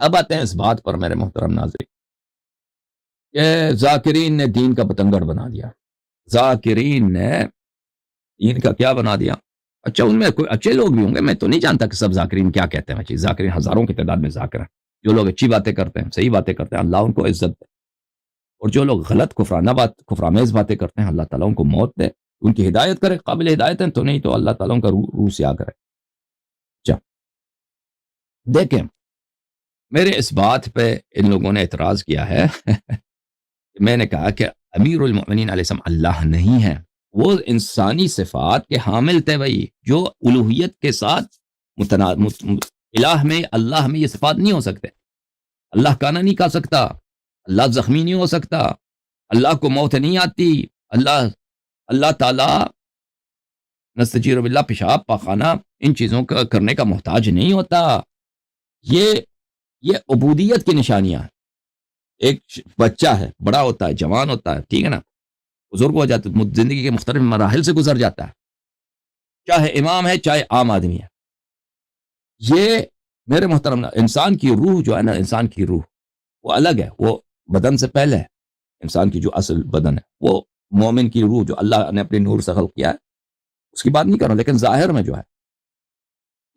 اب آتے ہیں اس بات پر میرے محترم ناظرین کہ ذاکرین نے دین کا پتنگڑ بنا دیا. ذاکرین نے دین کا کیا بنا دیا؟ اچھا ان میں کوئی اچھے لوگ بھی ہوں گے، میں تو نہیں جانتا کہ سب ذاکرین کیا کہتے ہیں. اچھی ذاکرین ہزاروں کی تعداد میں ذاکر ہیں. جو لوگ اچھی باتیں کرتے ہیں، صحیح باتیں کرتے ہیں، اللہ ان کو عزت دے، اور جو لوگ غلط کفرآمیز باتیں کرتے ہیں، اللہ تعالیٰ ان کو موت دے، ان کی ہدایت کرے. قابل ہدایت ہیں تو نہیں تو اللہ تعالیٰ ان کا روح سے آ کرے. اچھا دیکھیں، میرے اس بات پہ ان لوگوں نے اعتراض کیا ہے میں نے کہا کہ امیر المؤمنین علیہ السلام اللہ نہیں ہے، وہ انسانی صفات کے حامل تھے بھائی، جو الوہیت کے ساتھ الہ میں اللہ میں یہ صفات نہیں ہو سکتے. اللہ کھانا نہیں کھا سکتا، اللہ زخمی نہیں ہو سکتا، اللہ کو موت نہیں آتی، اللہ تعالیٰ نستجیر باللہ پیشاب پاخانہ ان چیزوں کا کرنے کا محتاج نہیں ہوتا. یہ عبودیت کی نشانیاں ہیں. ایک بچہ ہے، بڑا ہوتا ہے، جوان ہوتا ہے، ٹھیک ہے نا، بزرگ ہو جاتا ہے، زندگی کے مختلف مراحل سے گزر جاتا ہے، چاہے امام ہے چاہے عام آدمی ہے. یہ میرے محترم انسان کی روح جو ہے نا، انسان کی روح وہ الگ ہے، وہ بدن سے پہلے ہے. انسان کی جو اصل بدن ہے وہ مومن کی روح جو اللہ نے اپنے نور سے خلق کیا ہے، اس کی بات نہیں کر رہا. لیکن ظاہر میں جو ہے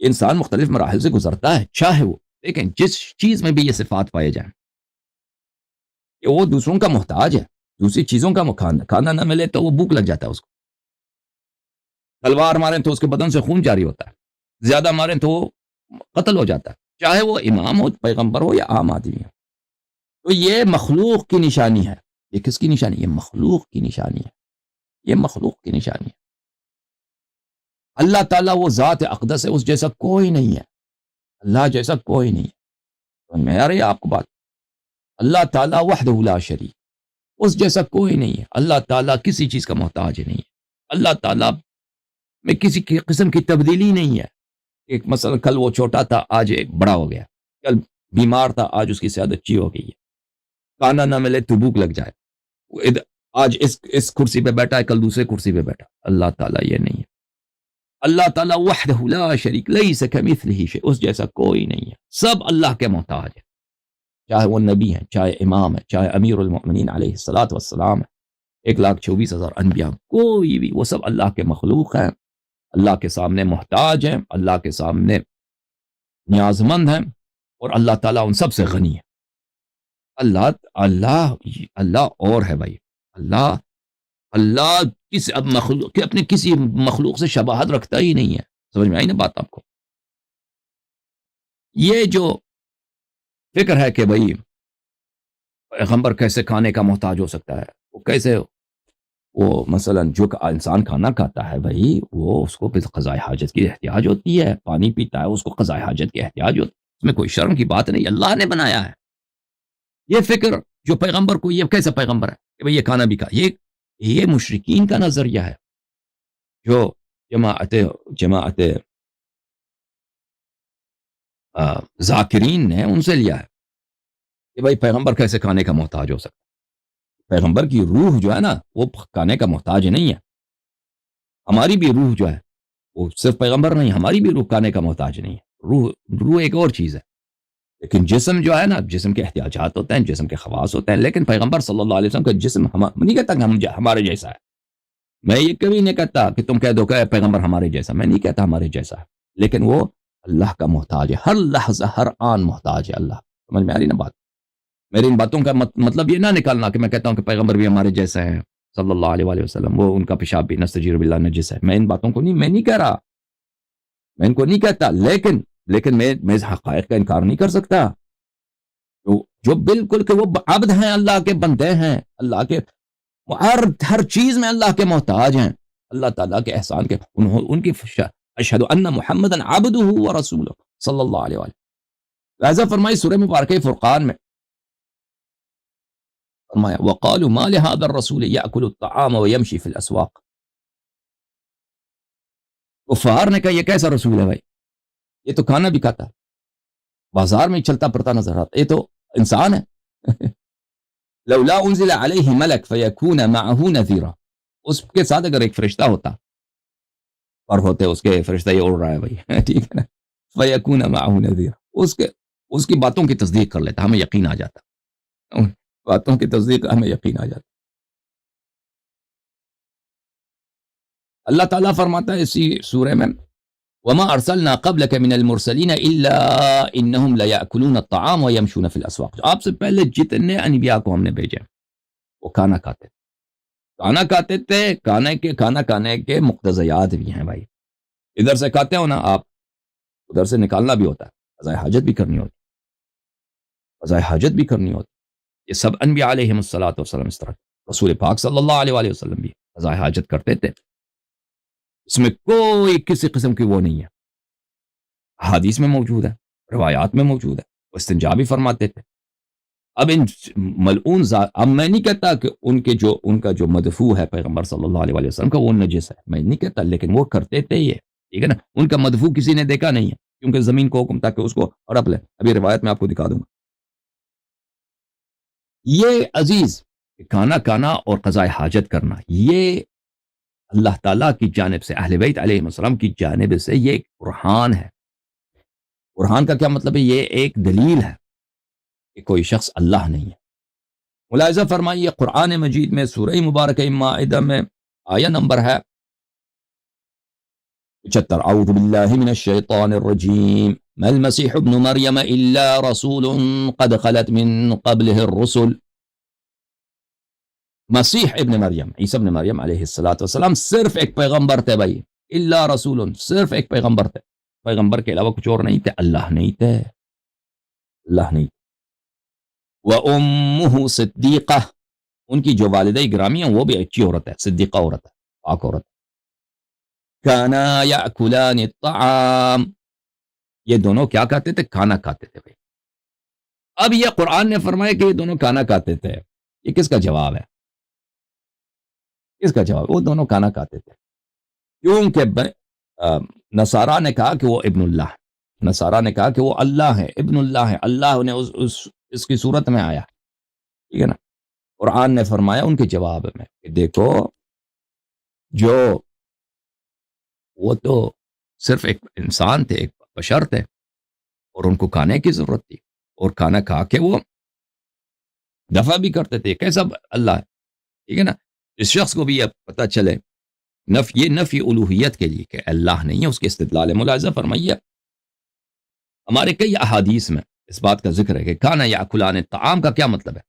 انسان مختلف مراحل سے گزرتا ہے، چاہے وہ لیکن جس چیز میں بھی یہ صفات پائے جائیں کہ وہ دوسروں کا محتاج ہے، دوسری چیزوں کا کھانا نہ ملے تو وہ بھوک لگ جاتا ہے اس کو. تلوار ماریں تو اس کے بدن سے خون جاری ہوتا ہے، زیادہ ماریں تو وہ قتل ہو جاتا ہے، چاہے وہ امام ہو، پیغمبر ہو یا عام آدمی ہو. تو یہ مخلوق کی نشانی ہے. یہ کس کی نشانی؟ یہ مخلوق کی نشانی ہے. یہ مخلوق کی نشانی ہے. اللہ تعالیٰ وہ ذات اقدس ہے، اس جیسا کوئی نہیں ہے. اللہ جیسا کوئی نہیں ہے. میں آ رہی ہے آپ کو بات؟ اللہ تعالیٰ وحدہ لا شریک، اس جیسا کوئی نہیں ہے. اللہ تعالیٰ کسی چیز کا محتاج نہیں ہے. اللہ تعالیٰ میں کسی قسم کی تبدیلی نہیں ہے. ایک مثلا کل وہ چھوٹا تھا، آج ایک بڑا ہو گیا، کل بیمار تھا، آج اس کی صحت اچھی ہو گئی ہے. کھانا نہ ملے تو بھوک لگ جائے، آج اس کرسی پہ بیٹھا ہے، کل دوسرے کرسی پہ بیٹھا. اللہ تعالیٰ یہ نہیں ہے. اللہ تعالیٰ وحدہ لا شریک لیس کمثلہ شیء، اس جیسا کوئی نہیں ہے. سب اللہ کے محتاج ہے، چاہے وہ نبی ہیں، چاہے امام ہے، چاہے امیر المؤمنین علیہ الصلاۃ والسلام ہے، 1,24,000 انبیاء، کوئی بھی، وہ سب اللہ کے مخلوق ہیں. اللہ کے سامنے محتاج ہیں، اللہ کے سامنے نیاز مند ہیں، اور اللہ تعالیٰ ان سب سے غنی ہے. اللہ اور ہے بھائی. اللہ اپنے کسی مخلوق سے شباہت رکھتا ہی نہیں ہے. سمجھ میں آئی نا بات آپ کو؟ یہ جو فکر ہے کہ بھائی پیغمبر کیسے کھانے کا محتاج ہو سکتا ہے، وہ کیسے، وہ مثلا جو انسان کھانا کھاتا ہے بھائی، وہ اس کو قضائے حاجت کی احتیاج ہوتی ہے. پانی پیتا ہے، اس کو قضائے حاجت کی احتیاج ہوتی ہے. اس میں کوئی شرم کی بات نہیں، اللہ نے بنایا ہے. یہ فکر جو پیغمبر کو، یہ کیسا پیغمبر ہے کہ بھئی یہ کھانا بھی کھا، یہ مشرکین کا نظریہ ہے جو جماعت ذاکرین نے ان سے لیا ہے کہ بھئی پیغمبر کیسے کھانے کا محتاج ہو سکتا ہے. پیغمبر کی روح جو ہے نا وہ کھانے کا محتاج نہیں ہے. ہماری بھی روح جو ہے وہ صرف پیغمبر نہیں، ہماری بھی روح کھانے کا محتاج نہیں ہے. روح ایک اور چیز ہے. لیکن جسم جو ہے نا، جسم کے احتیاجات ہوتے ہیں، جسم کے خواص ہوتے ہیں. لیکن پیغمبر صلی اللہ علیہ وسلم کا جسم نہیں کہتا کہ ہمارے جیسا ہے. میں یہ کبھی نہیں کہتا کہ تم کہہ دو کہ پیغمبر ہمارے جیسا، میں نہیں کہتا ہمارے جیسا ہے. لیکن وہ اللہ کا محتاج ہے، ہر لحظہ ہر آن محتاج ہے اللہ. سمجھ میں آ رہی نا بات؟ میری ان باتوں کا مطلب یہ نہ نکالنا کہ میں کہتا ہوں کہ پیغمبر بھی ہمارے جیسے ہیں صلی اللہ علیہ وسلم، وہ ان کا پیشاب بھی نستجیر باللہ نجس ہے. میں ان باتوں کو میں نہیں کہہ رہا، میں ان کو نہیں کہتا. لیکن میں حقائق کا انکار نہیں کر سکتا. جو بالکل کہ وہ عبد ہیں، اللہ کے بندے ہیں، اللہ کے ہر چیز میں اللہ کے محتاج ہیں. اللہ تعالیٰ کے احسان کے ان کی اشہد ان محمدًا عبدہ ورسولہ صلی اللہ علیہ وسلم. لہذا فرمائی سورہ مبارکہ فرقان میں فرمایا وقالوا ما لهذا الرسول يأكل الطعام ويمشي في الاسواق. کفار نے کہا یہ کیسا رسول ہے بھائی، یہ تو کھانا بھی کھاتا ہے، بازار میں چلتا پھرتا نظر آتا، یہ تو انسان ہے. لولا انزل علیہ ملک فیکون معه نذیرا، اس کے ساتھ اگر ایک فرشتہ ہوتا اور ہوتے اس کے فرشتہ یہ اڑ رہا ہے بھائی ٹھیک ہے نا، فیکون معه نذیرا، اس کے اس کی باتوں کی تصدیق کر لیتا، ہمیں یقین آ جاتا، ان باتوں کی تصدیق ہمیں یقین آ جاتا۔ اللہ تعالیٰ فرماتا ہے اسی سورہ میں وما ارسلنا قبلك من المرسلین الا انہم لیأکلون الطعام ویمشون فی الاسواق، آپ سے پہلے جتنے انبیاء کو ہم نے بھیجے وہ کھانا کھاتے تھے، کھانا کھاتے تھے، کھانا کھانے کے مقتضیات بھی ہیں بھائی، ادھر سے کھاتے ہو نا آپ، ادھر سے نکالنا بھی ہوتا ہے، قضاء حاجت بھی کرنی ہوتی، قضاء حاجت بھی کرنی ہوتی، یہ سب انبیاء علیہم الصلوۃ والسلام اس طرح، رسول پاک صلی اللہ علیہ وآلہ وسلم بھی قضاء حاجت کرتے تھے، اس میں کوئی کسی قسم کی وہ نہیں ہے، حدیث میں موجود ہے، روایات میں موجود ہے، وہ استنجا بھی فرماتے تھے۔ اب ان ملعون اب میں نہیں کہتا کہ ان کا جو مدفوع ہے پیغمبر صلی اللہ علیہ وآلہ وسلم کا وہ نجس ہے، میں نہیں کہتا، لیکن وہ کرتے تھے یہ، ٹھیک ہے نا، ان کا مدفوع کسی نے دیکھا نہیں ہے، کیونکہ زمین کو حکم تھا کہ اس کو ہڑپ لے، ابھی روایت میں آپ کو دکھا دوں گا۔ یہ عزیز کھانا کھانا اور قضاء حاجت کرنا، یہ اللہ تعالیٰ کی جانب سے، اہل بیت علیہ السلام کی جانب سے یہ ایک برہان ہے۔ برہان کا کیا مطلب ہے؟ یہ ایک دلیل ہے کہ کوئی شخص اللہ نہیں ہے۔ ملاحظہ فرمائیے قرآن مجید میں سورہ مبارکہ مائدہ میں آیہ نمبر ہے 75، اعوذ باللہ من الشیطان الرجیم ما المسیح ابن مریم الا رسول قد خلت من قبلہ الرسل۔ مسیح ابن مریم، عیسیٰ ابن مریم علیہ السلام صرف ایک پیغمبر تھے بھائی، الا رسول، صرف ایک پیغمبر تھے، پیغمبر کے علاوہ کچھ اور نہیں تھے، اللہ نہیں تھے، اللہ نہیں تھے۔ وَأُمُّهُ صدیقہ، ان کی جو والدہ گرامی ہیں وہ بھی اچھی عورت ہے، صدیقہ عورت ہے، پاک عورت ہے۔ كَانَا يَأْكُلَانِ الطَّعَامَ، یہ دونوں کیا کھاتے تھے؟ کھانا کھاتے تھے بھائی۔ اب یہ قرآن نے فرمایا کہ یہ دونوں کھانا کھاتے تھے، یہ کس کا جواب ہے؟ کس کا جواب؟ وہ دونوں کھانا کھاتے تھے کیونکہ نصارہ نے کہا کہ وہ ابن اللہ، نصارہ نے کہا کہ وہ اللہ ہے، ابن اللہ ہے، اللہ نے اس کی صورت میں آیا، ٹھیک ہے نا۔ قرآن نے فرمایا ان کے جواب میں کہ دیکھو، جو وہ تو صرف ایک انسان تھے، ایک بشر تھے، اور ان کو کھانے کی ضرورت تھی، اور کھانا کھا کے وہ دفع بھی کرتے تھے، کیسا اللہ ہے، ٹھیک ہے نا۔ اس شخص کو بھی یہ پتہ چلے یہ نفی الوہیت کے لیے کہ اللہ نہیں ہے، اس کے استدلال ہے۔ ملاحظہ فرمائیے ہمارے کئی احادیث میں اس بات کا ذکر ہے کہ کھانا یا کھلانے الطعام کا کیا مطلب ہے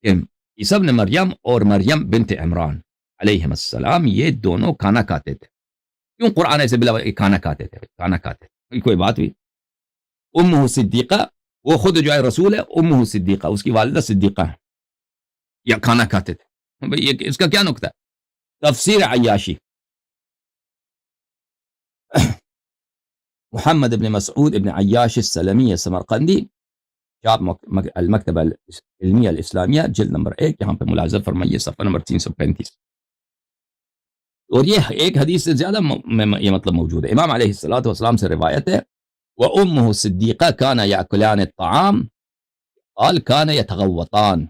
کہ عیسیٰ ابن مریم اور مریم بنت عمران علیہ السلام یہ دونوں کھانا کھاتے تھے۔ کیوں قرآن ایسے بلا کھانا کھاتے تھے؟ کھانا کھاتے تھے، کوئی بات ہوئی۔ امہ صدیقہ، وہ خود جو ہے رسول ہے، امہ صدیقہ، اس کی والدہ صدیقہ ہے، یا کھانا کھاتے تھے بھئی، یہ اس کا کیا نقطہ ہے؟ تفسیر عیاشی، محمد ابن مسعود ابن عیاش السلمی سمرقندی، چاپ المکتبہ العلمیہ الاسلامیہ، جلد نمبر 1، یہاں پہ ملاحظہ فرمائیے صفحہ نمبر 335۔ اور یہ ایک حدیث سے زیادہ میں یہ مطلب موجود ہے۔ امام علیہ السلام سے روایت ہے وَأُمُّهُ صدیقہ كَانَ يَأْكُلَانِ الطَّعَامَ قال كَانَ يَتَغَوَّطَانِ،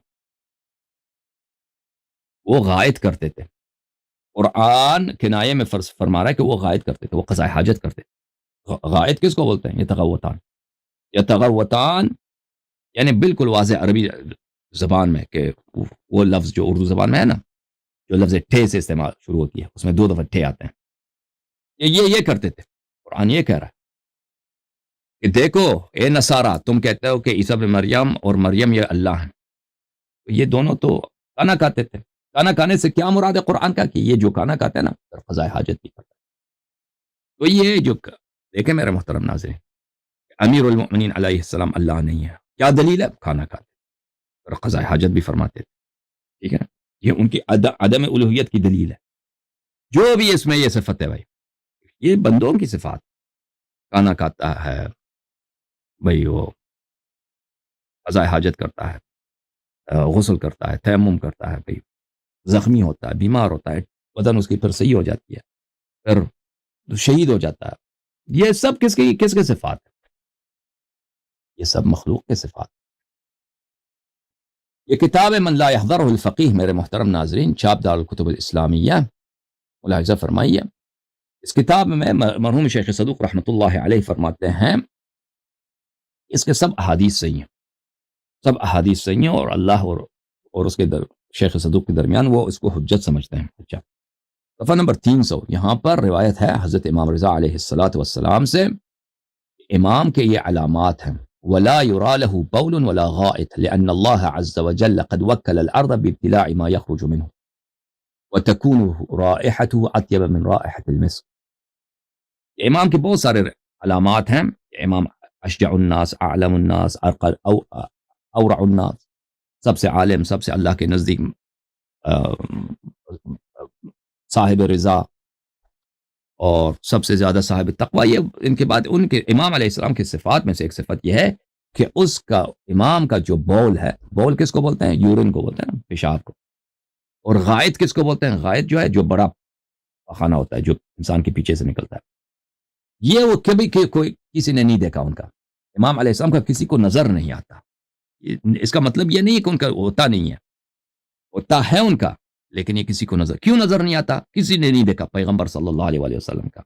وہ غائط کرتے تھے۔ قرآن کنایے میں فرما رہا ہے کہ وہ غائط کرتے تھے، وہ قضاء حاجت کرتے تھے۔ غائط کس کو بولتے ہیں؟ یتغوطان، یتغوطان یعنی بالکل واضح عربی زبان میں کہ وہ لفظ جو اردو زبان میں ہے نا، جو لفظ ٹھے سے استعمال شروع ہوتی ہے، اس میں 2 دفعہ ٹھے آتے ہیں، یہ کرتے تھے۔ قرآن یہ کہہ رہا ہے کہ دیکھو اے نصارہ، تم کہتے ہو کہ عیسیٰ ابن مریم اور مریم یہ اللہ ہیں، یہ دونوں تو کھانا کھاتے تھے۔ کھانا کھانے سے کیا مراد ہے قرآن کا؟ کہ یہ جو کھانا کھاتے ہیں نا قضاء حاجت بھی کرتا ہے۔ تو یہ جو دیکھیں میرے محترم ناظرین، امیر المؤمنین علیہ السلام اللہ نہیں ہے، کیا دلیل ہے؟ کھانا کھاتے اور قضاء حاجت بھی فرماتے تھے، ٹھیک ہے نا۔ یہ ان کی عدم الوہیت کی دلیل ہے۔ جو بھی اس میں یہ صفت ہے بھائی، یہ بندوں کی صفات، کھانا کھاتا ہے بھائی، وہ قضاء حاجت کرتا ہے، غسل کرتا ہے، تیمم کرتا ہے بھائی، زخمی ہوتا ہے، بیمار ہوتا ہے، بدن اس کی پھر صحیح ہو جاتی ہے، پھر شہید ہو جاتا ہے، یہ سب کس کے صفات ہیں؟ یہ سب مخلوق کے صفات۔ یہ کتاب من لا يحضرہ الفقیہ میرے محترم ناظرین، چاپ دار الکتب الاسلامیہ، ملاحظہ فرمائیے اس کتاب میں مرحوم شیخ صدوق رحمۃ اللہ علیہ فرماتے ہیں اس کے سب احادیث صحیح ہیں، سب احادیث صحیح ہیں، اور اللہ اور اس کے شیخ صدوق کے درمیان وہ اس کو حجت سمجھتے ہیں۔ اچھا، صفحہ نمبر 300، یہاں پر روایت ہے حضرت امام رضا علیہ الصلاۃ والسلام سے، امام کے یہ علامات ہیں: ولا يرى له بول ولا غائط لأن الله عز وجل قد وكل الأرض بابتلاع ما يخرج منه وتكون رائحته أطيب من رائحة المسك۔ امام کے بہت سارے علامات ہیں، امام اشجع الناس، اعلم الناس، اورع الناس، سب سے عالم، سب سے اللہ کے نزدیک صاحب رضا، اور سب سے زیادہ صاحب تقوی۔ یہ ان کے بعد ان کے امام علیہ السلام کی صفات میں سے ایک صفت یہ ہے کہ اس کا امام کا جو بول ہے، بول کس کو بولتے ہیں؟ یورین کو بولتے ہیں نا، پیشاب کو۔ اور غائط کس کو بولتے ہیں؟ غائط جو ہے جو بڑا پخانہ ہوتا ہے جو انسان کے پیچھے سے نکلتا ہے، یہ وہ کبھی کوئی کسی نے نہیں دیکھا ان کا، امام علیہ السلام کا کسی کو نظر نہیں آتا۔ اس کا مطلب یہ نہیں ہے کہ ان کا ہوتا نہیں ہے، ہوتا ہے ان کا، لیکن یہ کسی کو کیوں نظر نہیں آتا؟ کسی نے نہیں دیکھا، پیغمبر صلی اللہ علیہ وسلم کا،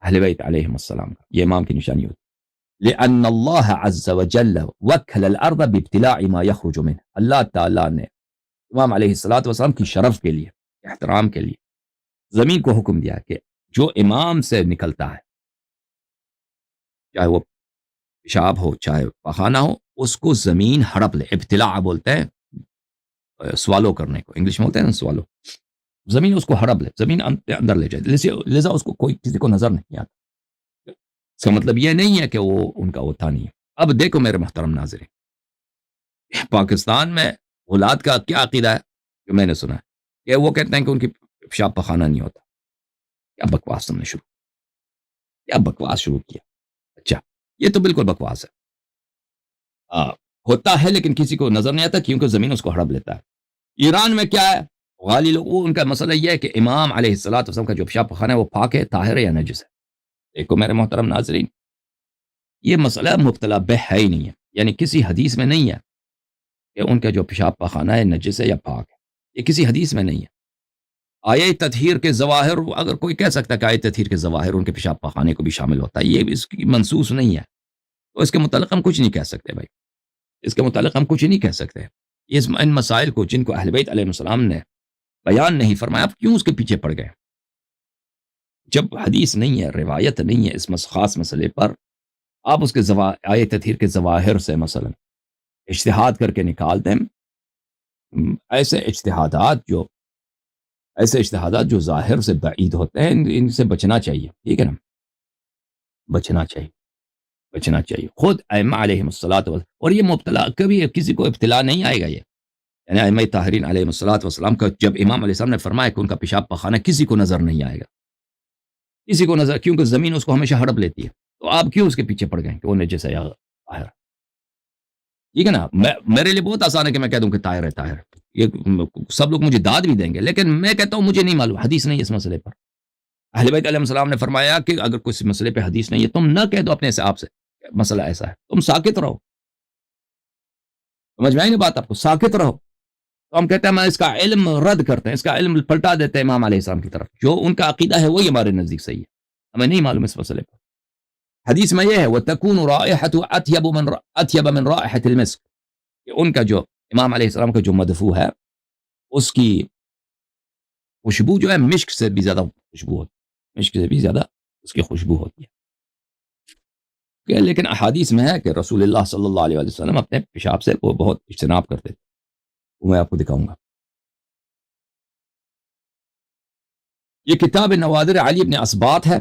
اہل بیت علیہم السلام کا۔ یہ امام کی نشانی ہوتی ہے۔ لأن اللہ عز وجل وکل الارض بابتلاع ما یخرج منہ، اللہ تعالیٰ نے امام علیہ الصلوۃ والسلام کی شرف کے لیے، احترام کے لیے زمین کو حکم دیا کہ جو امام سے نکلتا ہے، چاہے وہ پیشاب ہو چاہے پخانہ ہو، اس کو زمین ہڑپ لے۔ ابتلاع بولتے ہیں سوالو کرنے کو، انگلش میں بولتے ہیں نا سوالو، زمین اس کو ہڑپ لے، زمین اندر لے جائے، لذا اس کو کوئی کسی کو نظر نہیں آتا۔ اس کا مطلب یہ نہیں ہے کہ وہ ان کا ہوتا نہیں ہے۔ اب دیکھو میرے محترم ناظرین، پاکستان میں غلات کا کیا عقیدہ ہے جو میں نے سنا ہے کہ وہ کہتے ہیں کہ ان کی پیشاب پخانہ نہیں ہوتا۔ کیا بکواس تم نے کیا بکواس شروع کیا؟ اچھا، یہ تو بالکل بکواس ہے۔ ہوتا ہے لیکن کسی کو نظر نہیں آتا کیونکہ زمین اس کو ہڑپ لیتا ہے۔ ایران میں کیا ہے؟ غالی لوگ، ان کا مسئلہ یہ ہے کہ امام علیہ الصلوۃ والسلام کا جو پیشاب پخانہ ہے وہ پاک ہے، طاہر ہے یا نجس ہے۔ دیکھو میرے محترم ناظرین، یہ مسئلہ مبتلا بہ ہے ہی نہیں ہے، یعنی کسی حدیث میں نہیں ہے کہ ان کا جو پیشاب پخانہ ہے نجس ہے یا پاک ہے، یہ کسی حدیث میں نہیں ہے۔ آیہ تطہیر کے ظواہر، اگر کوئی کہہ سکتا ہے کہ آیہ تطہیر کے ظواہر ان کے پیشاب پخانے کو بھی شامل ہوتا ہے، یہ اس کی منصوص نہیں ہے، تو اس کے متعلق ہم کچھ نہیں کہہ سکتے بھائی، اس کے متعلق ہم کچھ نہیں کہہ سکتے۔ ان مسائل کو جن کو اہل بیت علیہ السلام نے بیان نہیں فرمایا، آپ کیوں اس کے پیچھے پڑ گئے؟ جب حدیث نہیں ہے، روایت نہیں ہے اس خاص مسئلے پر، آپ اس کے آیہ تطہیر کے ظواہر سے مثلا اجتہاد کر کے نکال دیں۔ ایسے اجتہادات جو ظاہر سے بعید ہوتے ہیں، ان سے بچنا چاہیے، ٹھیک ہے نا، بچنا چاہیے۔ خود ائمہ علیہم الصلوۃ والسلام، اور یہ مبتلا کبھی کسی کو ابتلا نہیں آئے گا، یہ یعنی ائمہ طاہرین علیہم الصلوۃ والسلام کا جب امام علیہ السلام نے فرمایا کہ ان کا پیشاب پخانہ کسی کو نظر نہیں آئے گا، کسی کو نظر، کیونکہ زمین اس کو ہمیشہ ہڑپ لیتی ہے، تو آپ کیوں اس کے پیچھے پڑ گئے کہ وہ نجس ہے یا طاہر؟ ٹھیک ہے نا، میرے لیے بہت آسان ہے کہ میں کہہ دوں کہ طاہر ہے، یہ سب لوگ مجھے داد بھی دیں گے، لیکن میں کہتا ہوں مجھے نہیں معلوم، حدیث نہیں اس مسئلے پر۔ اہل بیت علیہ السلام نے فرمایا کہ اگر کوئی مسئلے پہ حدیث نہیں ہے، تم نہ کہہ دو اپنے حساب سے مسئلہ ایسا ہے، تم ساکت رہو۔ سمجھ میں آئی نا بات آپ کو؟ ساکت رہو۔ تو ہم کہتے ہیں میں اس کا علم رد کرتے ہیں، اس کا علم پلٹا دیتے ہیں امام علیہ السلام کی طرف، جو ان کا عقیدہ ہے وہی ہمارے نزدیک صحیح ہے، ہمیں نہیں معلوم اس مسئلے پر۔ حدیث میں یہ ہے وَتَكُونُ رَائِحَةُ أَطْيَبَ مِنْ رَائِحَةِ الْمِسْكِ، کہ ان کا جو امام علیہ السلام کا جو مدفوع ہے اس کی خوشبو جو ہے مشک سے بھی زیادہ خوشبو ہوتی ہے، مشک سے بھی زیادہ اس کی خوشبو ہوتی ہے۔ لیکن احادیث میں ہے کہ رسول اللہ صلی اللہ علیہ وسلم اپنے پیشاب سے وہ بہت اجتناب کرتے تھے، وہ میں آپ کو دکھاؤں گا۔ یہ کتاب نوادر علی ابن اسباط ہے،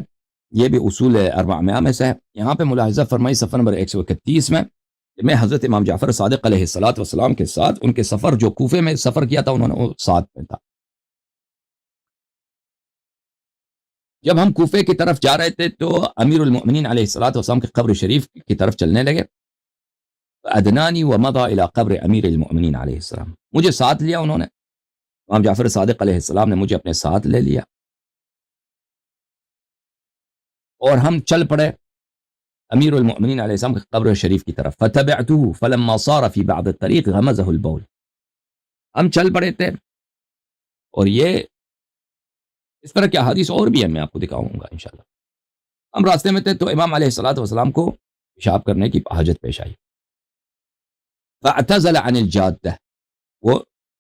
یہ بھی اصول 400 میں سے ہے۔ یہاں پہ ملاحظہ فرمائی صفحہ نمبر 131 میں حضرت امام جعفر صادق علیہ الصلوۃ والسلام کے ساتھ ان کے سفر جو کوفے میں سفر کیا تھا، انہوں نے وہ ساتھ میں تھا۔ جب ہم کوفے کی طرف جا رہے تھے تو امیر المؤمنین علیہ الصلوۃ والسلام کے قبر شریف کی طرف چلنے لگے، ادنانی ومضى الى قبر امیر المؤمنین علیہ السلام، مجھے ساتھ لیا انہوں نے، امام جعفر صادق علیہ السلام نے مجھے اپنے ساتھ لے لیا اور ہم چل پڑے امیر المؤمنین علیہ السلام کے قبر شریف کی طرف۔ فتبعته فلما صار في بعض الطريق غمزه البول، ہم چل پڑے تھے، اور یہ اس طرح کی حدیث اور بھی ہے، میں آپ کو دکھاؤں گا انشاءاللہ۔ ہم راستے میں تھے تو امام علیہ الصلوۃ والسلام کو پیشاب کرنے کی حاجت پیش آئی. فاعتزل عن الجادہ، وہ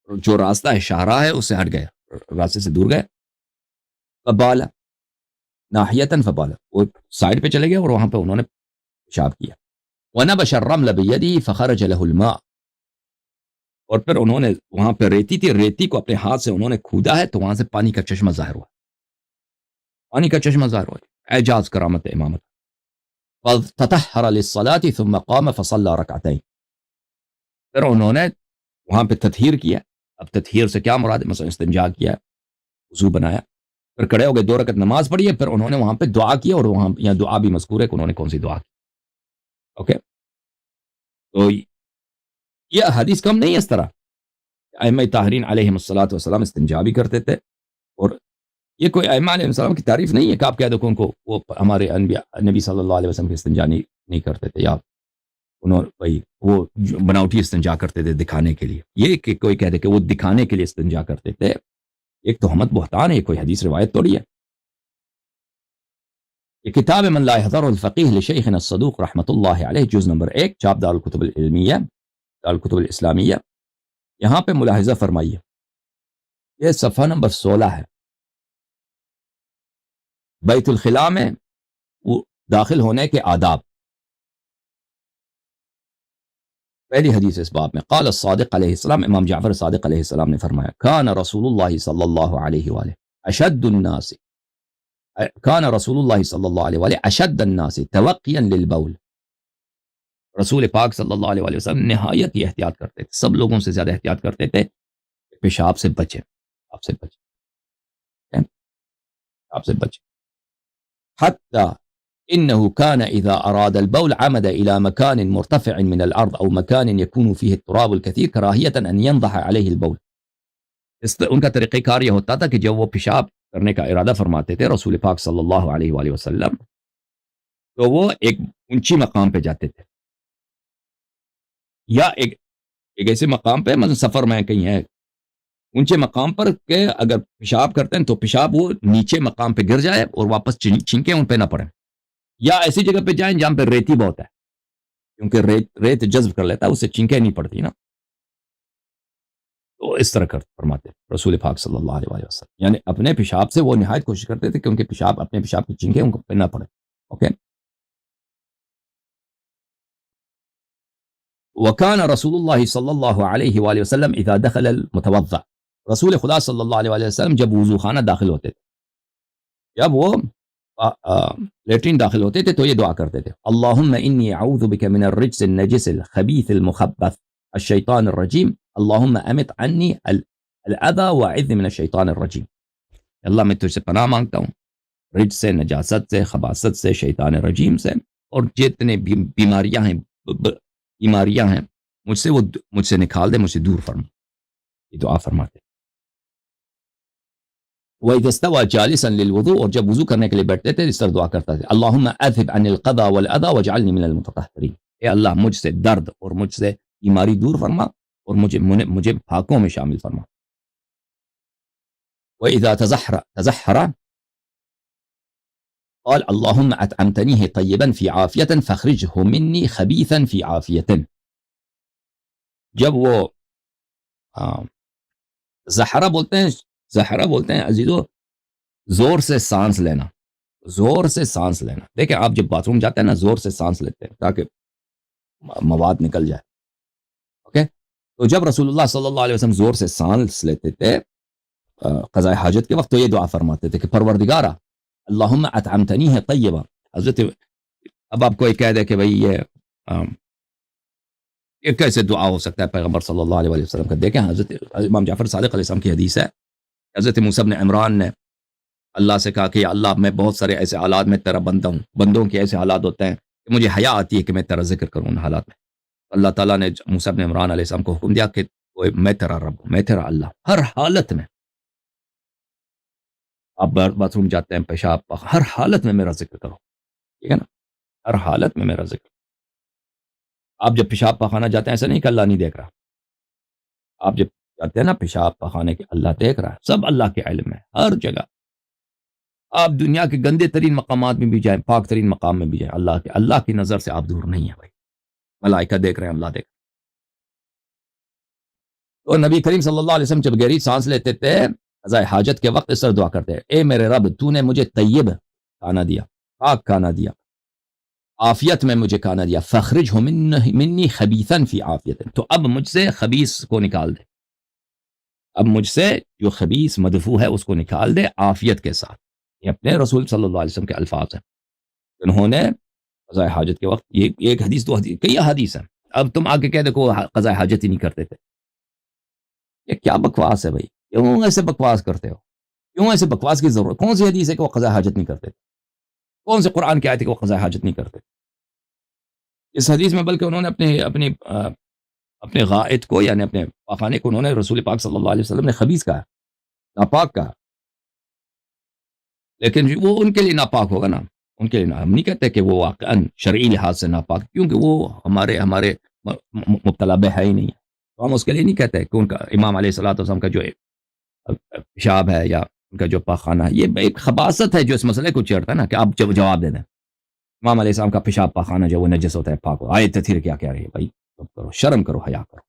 جو راستہ ہے شاہراہ ہے اس سے ہٹ گئے، راستے سے دور گئے. فبال ناحیتاً فبال، وہ سائڈ پہ چلے گئے اور وہاں پہ انہوں نے پیشاب کیا. ونبش الرمل بيده فخرج له الماء، اور پھر انہوں نے وہاں پہ ریتی تھی، ریتی کو اپنے ہاتھ سے انہوں نے کھودا ہے تو وہاں سے پانی کا چشمہ ظاہر ہوا، پانی کا چشمہ ظاہر ہوا. اعجاز کرامت امامت. فَتَطَهَّرَ لِلصَّلَاةِ ثُمَّ قَامَ فَصَلَّى رَكْعَتَيْنِ، پھر انہوں نے وہاں پہ تطہیر کیا. اب تطہیر سے کیا مراد ہے؟ مثلا استنجا کیا، وضو بنایا، پھر کھڑے ہو گئے، 2 رکعت نماز پڑھی ہے، پھر انہوں نے وہاں پہ دعا کی، اور وہاں یہاں دعا بھی مذکور ہے کہ انہوں نے کون سی دعا کی. اوکے، تو یہ حدیث کم نہیں ہے اس طرح. ائمہ طاہرین علیہم الصلوۃ والسلام استنجا بھی کرتے تھے، اور یہ کوئی ائمہ علیہ السلام کی تعریف نہیں ہے کہ آپ کہہ دو کہ ان کو وہ ہمارے انبیاء نبی صلی اللہ علیہ وسلم کی استنجا نہیں کرتے تھے، یا انہوں بھائی وہ بناوٹی استنجا کرتے تھے دکھانے کے لیے. یہ کہ کوئی کہہ دے کہ وہ دکھانے کے لیے استنجا کرتے تھے، ایک تہمت بہتان ہے، کوئی حدیث روایت توڑی ہے. یہ کتاب من لا يحضر الفقیہ لشیخنا الصدوق رحمۃ اللہ علیہ، جز نمبر 1، چاپ دار الکتب العلمیہ، دار الکتب الاسلامیہ. یہاں پہ ملاحظہ فرمائیے، یہ صفحہ نمبر 16 ہے. بیت الخلاء میں وہ داخل ہونے کے آداب، پہلی حدیث اس باب میں. قال الصادق علیہ السلام، امام جعفر صادق علیہ السلام نے فرمایا، کان رسول اللہ صلی اللہ علیہ وآلہ اشد الناس، کان رسول اللہ صلی اللہ علیہ وآلہ اشد الناس توقیا للبول، رسول پاک صلی اللہ علیہ وآلہ وسلم نہایت ہی احتیاط کرتے تھے، سب لوگوں سے زیادہ احتیاط کرتے تھے کہ پیشاب سے بچے، آپ سے بچے، آپ سے بچے. حتى إنه كان إذا أراد البول عمد إلى مكان مرتفع من الأرض أو مكان يكون فيه التراب الكثير كراهية أن ينضح عليه البول. ان کا طریقہ کار یہ ہوتا تھا کہ جب وہ پیشاب کرنے کا ارادہ فرماتے تھے رسول پاک صلی اللہ علیہ وآلہ وسلم، تو وہ ایک اونچی مقام پہ جاتے تھے، یا ایک ایسے مقام پہ، مثلا سفر میں کہیں ہے اونچے مقام پر، کہ اگر پیشاب کرتے ہیں تو پیشاب وہ نیچے مقام پہ گر جائے اور واپس چھینکیں ان پہ نہ پڑیں، یا ایسی جگہ پہ جائیں جہاں پہ ریتی بہت ہے، کیونکہ ریت جذب کر لیتا ہے، اس سے چھینکیں نہیں پڑتی نا. تو اس طرح فرماتے رسول پاک صلی اللہ علیہ وسلم، یعنی اپنے پیشاب سے وہ نہایت کوشش کرتے تھے کہ ان کے پیشاب، اپنے پیشاب کی چھینکیں ان کو پہ نہ پڑے. اوکے. وکان رسول اللہ صلی اللہ علیہ وآلہ وسلم اذا دخل المتوضع، رسول خدا صلی اللہ علیہ وآلہ وسلم جب وضو خانہ داخل ہوتے تھے، جب وہ لیٹرین داخل ہوتے تھے تو یہ دعا کرتے تھے، اللہم انی اعوذ بک من الرجس النجس الخبیث المخبث الشیطان الرجیم، اللہم امت عنی الاذى واعذ من الشیطان الرجیم. اللہ میں تجھ سے پناہ مانگتا ہوں رجس سے، نجاست سے، خباثت سے، شیطان رجیم سے، اور جتنے بیماریاں ہیں مجھ سے نکال دے، مجھ سے دور فرما. یہ دعا فرماتے. وَإِذَا اسْتَوَى جَالِسًا لِلْوُضُوءِ، اور جب وضو کرنے کے لیے بیٹھتے تھے اس طرح دعا کرتا تھا، اللہم اذھب عن القضا والأذى واجعلنی من المتطہرین، اے اللہ مجھ سے درد اور مجھ سے بیماری دور فرما اور مجھے پاکوں میں شامل فرما. وَإِذَا تَزَحَّرَ قال اللہم اطعمتنیہ طیبا فی عافیۃ فاخرجہ منی خبیثا فی عافیۃ. جب وہ زہرہ بولتے ہیں عزیزو، زور سے سانس لینا، زور سے سانس لینا. دیکھیں آپ جب باتھ روم جاتے ہیں نا، زور سے سانس لیتے ہیں تاکہ مواد نکل جائے. اوکے. تو جب رسول اللہ صلی اللہ علیہ وسلم زور سے سانس لیتے تھے قضاء حاجت کے وقت، تو یہ دعا فرماتے تھے کہ پروردگارا اللہم اطعمتنیہ طیبا. حضرت اب آپ کوئی کہہ دے کہ بھئی یہ کیسے دعا ہو سکتا ہے پیغمبر صلی اللہ علیہ وسلم کا؟ دیکھیں حضرت امام جعفر صادق علیہ السلام کی حدیث ہے، حضرت موسیٰ بن عمران نے اللہ سے کہا کہ یا اللہ میں بہت سارے ایسے حالات میں تیرا بندہ ہوں، بندوں کے ایسے حالات ہوتے ہیں کہ مجھے حیا آتی ہے کہ میں تیرا ذکر کروں ان حالات میں. اللہ تعالیٰ نے موسیٰ بن عمران علیہ السلام کو حکم دیا کہ میں تیرا رب ہوں، میں تیرا اللہ، ہر حالت میں. آپ باتھ روم جاتے ہیں، پیشاب، ہر حالت میں میرا ذکر کرو، ٹھیک ہے نا، ہر حالت میں میرا ذکر. آپ جب پیشاب پخانا جاتے ہیں ایسا نہیں کہ اللہ نہیں دیکھ رہا، آپ جب جاتے ہیں نا پیشاب پخانے کے، اللہ دیکھ رہا ہے، سب اللہ کے علم میں ہر جگہ. آپ دنیا کے گندے ترین مقامات میں بھی جائیں، پاک ترین مقام میں بھی جائیں، اللہ کی نظر سے آپ دور نہیں ہیں بھائی، ملائکہ دیکھ رہے ہیں، اللہ دیکھ رہے ہیں۔ تو نبی کریم صلی اللہ علیہ وسلم جب گہری سانس لیتے تھے قضاء حاجت کے وقت اس طرح دعا کرتے ہیں، اے میرے رب تو نے مجھے طیب کھانا دیا، پاک کھانا دیا، عافیت میں مجھے کھانا دیا، فخرجہ منی خبیثا فی عافیت، تو اب مجھ سے خبیث کو نکال دے، اب مجھ سے جو خبیث مدفوع ہے اس کو نکال دے عافیت کے ساتھ۔ یہ اپنے رسول صلی اللہ علیہ وسلم کے الفاظ ہیں، انہوں نے قضاء حاجت کے وقت، یہ ایک حدیث، دو حدیث، کئی حدیث ہیں، اب تم آ کے کہہ دیکھو قضاء حاجت ہی نہیں کرتے تھے، یہ کیا بکواس ہے بھائی؟ کیوں ایسے بکواس کرتے ہو؟ کیوں ایسے بکواس کی ضرورت؟ کون سی حدیث ہے کہ وہ قضاء حاجت نہیں کرتے تھے؟ کون سے قرآن کی آیت ہے کہ وہ قضاء حاجت نہیں کرتے؟ اس حدیث میں بلکہ انہوں نے اپنے غائط کو، یعنی اپنے پاخانے کو، انہوں نے رسول پاک صلی اللہ علیہ وسلم نے خبیث کہا، ناپاک کہا، لیکن وہ ان کے لیے ناپاک ہوگا نا، ان کے لیے ہم نہیں کہتے کہ وہ واقعاً شرعی لحاظ سے ناپاک، کیونکہ وہ ہمارے مبتلا بہ ہے ہی نہیں ہے، تو ہم اس کے لیے نہیں کہتے کہ ان کا امام علیہ الصلوۃ والسلام کا جو پیشاب ہے یا ان کا جو پاخانہ ہے، یہ ایک خباثت ہے جو اس مسئلے کو چھیڑتا ہے نا، کہ آپ جواب دے دیں امام علیہ السلام کا پیشاب پاخانہ جو وہ نجس ہوتا ہے، پاک ہو، آیت تطہیر کیا کہہ رہی ہے بھائی؟ کرو، شرم کرو، حیا کرو،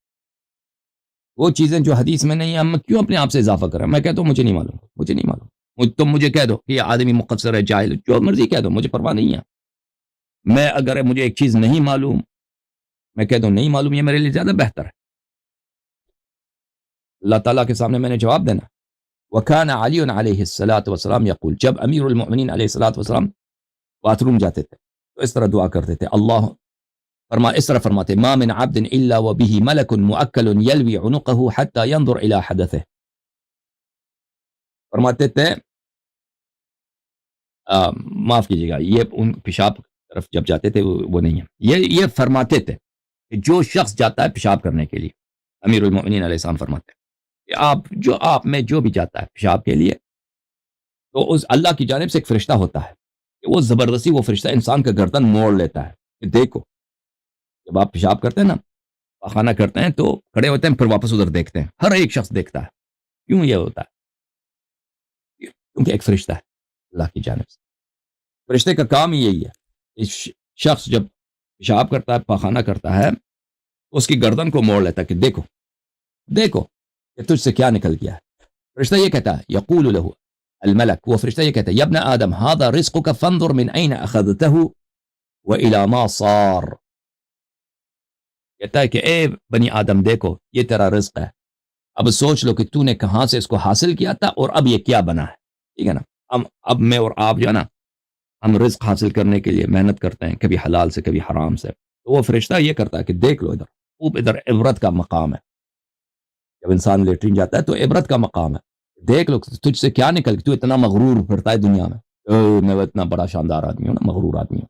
وہ چیزیں جو حدیث میں نہیں ہیں ہم کیوں اپنے آپ سے اضافہ کر رہے ہیں؟ میں کہتا ہوں مجھے نہیں معلوم، مجھے نہیں معلوم، تم مجھے کہہ دو کہ یہ آدمی مقصر ہے، جاہل، جو مرضی کہہ دو، مجھے پرواہ نہیں ہے، میں اگر مجھے ایک چیز نہیں معلوم، میں کہہ دوں نہیں معلوم، یہ میرے لیے زیادہ بہتر ہے، اللہ تعالیٰ کے سامنے میں نے جواب دینا۔ وَكَانَ عَلِيٌّ عَلَيْهِ الصَّلَاةُ وَالسَّلَامُ يَقُولُ، جب امیر المؤمنین علیہ الصلوۃ والسلام باتھ روم جاتے تھے تو اس طرح دعا کرتے تھے، اس طرح فرماتے، ما من عبد الا وبه ملک مؤکل یلوی عنقه حتى ينظر الى حدثه، فرماتے تھے معاف کیجیے گا، یہ ان پیشاب طرف جب جاتے تھے وہ نہیں ہے، یہ فرماتے تھے کہ جو شخص جاتا ہے پیشاب کرنے کے لیے، امیر المؤمنین علیہ السلام فرماتے ہیں کہ آپ میں جو بھی جاتا ہے پیشاب کے لیے، تو اس اللہ کی جانب سے ایک فرشتہ ہوتا ہے کہ وہ زبردستی، وہ فرشتہ انسان کا گردن موڑ لیتا ہے کہ دیکھو، جب آپ پیشاب کرتے ہیں نا، پاخانہ کرتے ہیں تو کھڑے ہوتے ہیں، پھر واپس ادھر دیکھتے ہیں، ہر ایک شخص دیکھتا ہے، کیوں یہ ہوتا ہے؟ کیونکہ ایک فرشتہ ہے اللہ کی جانب سے، فرشتے کا کام ہی یہی ہے، اس شخص جب پیشاب کرتا ہے، پاخانہ کرتا ہے، اس کی گردن کو موڑ لیتا ہے کہ دیکھو دیکھو کہ تجھ سے کیا نکل گیا ہے۔ فرشتہ یہ کہتا ہے، یقول له الملک، وہ فرشتہ یہ کہتا ہے، یا ابن آدم هذا رزقك فانظر من اين اخذته والى ما صار، کہتا ہے کہ اے بنی آدم دیکھو یہ تیرا رزق ہے، اب سوچ لو کہ تو نے کہاں سے اس کو حاصل کیا تھا اور اب یہ کیا بنا ہے، ٹھیک ہے نا؟ اب میں اور آپ جو ہے نا، ہم رزق حاصل کرنے کے لیے محنت کرتے ہیں، کبھی حلال سے کبھی حرام سے، تو وہ فرشتہ یہ کرتا ہے کہ دیکھ لو ادھر عبرت کا مقام ہے، جب انسان لیٹرین جاتا ہے تو عبرت کا مقام ہے، دیکھ لو تجھ سے کیا نکل، تو اتنا مغرور پھرتا ہے دنیا میں اتنا بڑا شاندار آدمی ہوں نا، مغرور آدمی ہوں،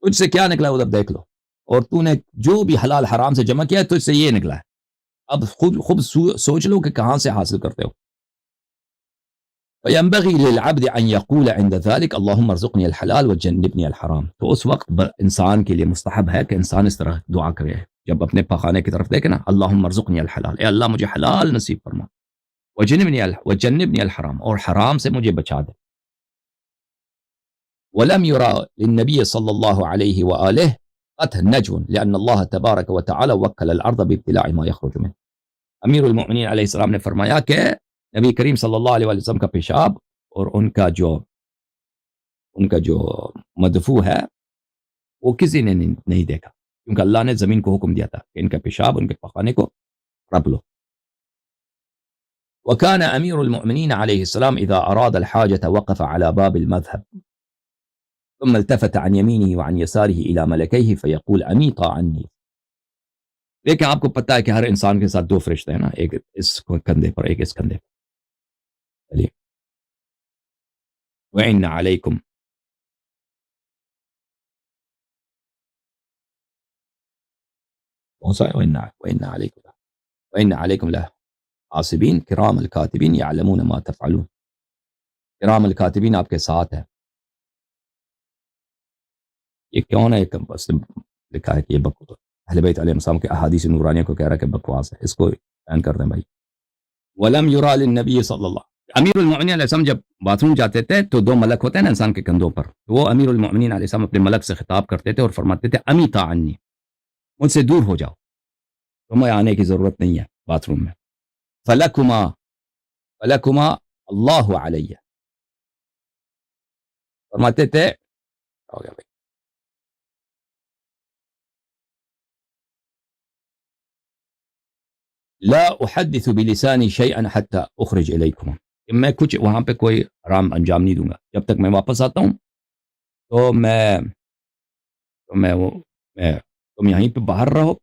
تجھ سے کیا نکلا ادھر دیکھ لو، اور تو نے جو بھی حلال حرام سے جمع کیا ہے تجھ سے یہ نکلا ہے، اب خود سوچ لو کہ کہاں سے حاصل کرتے ہو۔ فَيَنبَغِي لِلْعَبْدِ أَن يَقُولَ عِنْدَ ذَلِكَ اللَّهُمَّ ارْزُقْنِي الْحَلَالَ وَجَنِّبْنِي الْحَرَامَ، تو اس وقت انسان کے لیے مستحب ہے کہ انسان اس طرح دعا کرے، جب اپنے پخانے کی طرف دیکھے نا، اللہم ارزقنی الحلال، اے اللہ مجھے حلال نصیب فرما، وجنبنی الحرام، اور حرام سے مجھے بچا دے۔ ولم يرى للنبي صلى الله عليه وآله قط نجو لأن الله تبارك وتعالى وكل الأرض بابتلاع ما يخرج منه، امیر المؤمنین علیہ السلام نے فرمایا کہ نبی کریم صلی اللہ علیہ وسلم کا پیشاب اور ان کا جو مدفوع ہے وہ کسی نے نہیں دیکھا، کیونکہ اللہ نے زمین کو حکم دیا تھا کہ ان کا پیشاب، ان کے پخانے کو رب لو۔ وكان امیر المؤمنین علیہ السلام اذا اراد الحاجة وقف على باب المذهب ثم التفت عن يمينه وعن يساره الى ملكيه فيقول اميطا عني، لیکن آپ کو پتہ ہے کہ ہر انسان کے ساتھ دو فرشتے ہیں نا، ایک اس کندھے پر، ایک اس کندھے پر، چلیے، وَإِنَّ عَلَيْكُمْ، کون سا ہے؟ وَإِنَّ عَلَيْكُمْ لَحَافِظِينَ كِرَامًا الْكَاتِبِينَ يَعْلَمُونَ مَا تَفْعَلُونَ، کرام الکاتبین آپ کے ساتھ ہے۔ یہ کون ہے؟ بس لکھا ہے کہ یہ بکواس، اہل بیت علیہ السلام کے احادیث نورانیہ کو کہہ رہا ہے کہ بکواس ہے، اس کو بیان کر دیں بھائی۔ وَلَمْ يُرَى لِلنَّبِيِّ صلی اللہ، امیر المؤمنین علیہ السلام جب باتھ روم جاتے تھے تو دو ملک ہوتے ہیں نا انسان کے کندھوں پر، تو وہ امیر المؤمنین علیہ السلام اپنے ملک سے خطاب کرتے تھے اور فرماتے تھے امیتا عنی، مجھ سے دور ہو جاؤ، تمہیں آنے کی ضرورت نہیں ہے باتھ روم میں. فلکما فلکما اللہ علیہ، فرماتے تھے ہو گیا بھائی. لا احدث بلسانی شیئا حتی اخرج الیکم، کہ میں کچھ وہاں پہ کوئی حرام انجام نہیں دوں گا جب تک میں واپس آتا ہوں. تو تم یہیں پہ باہر رہو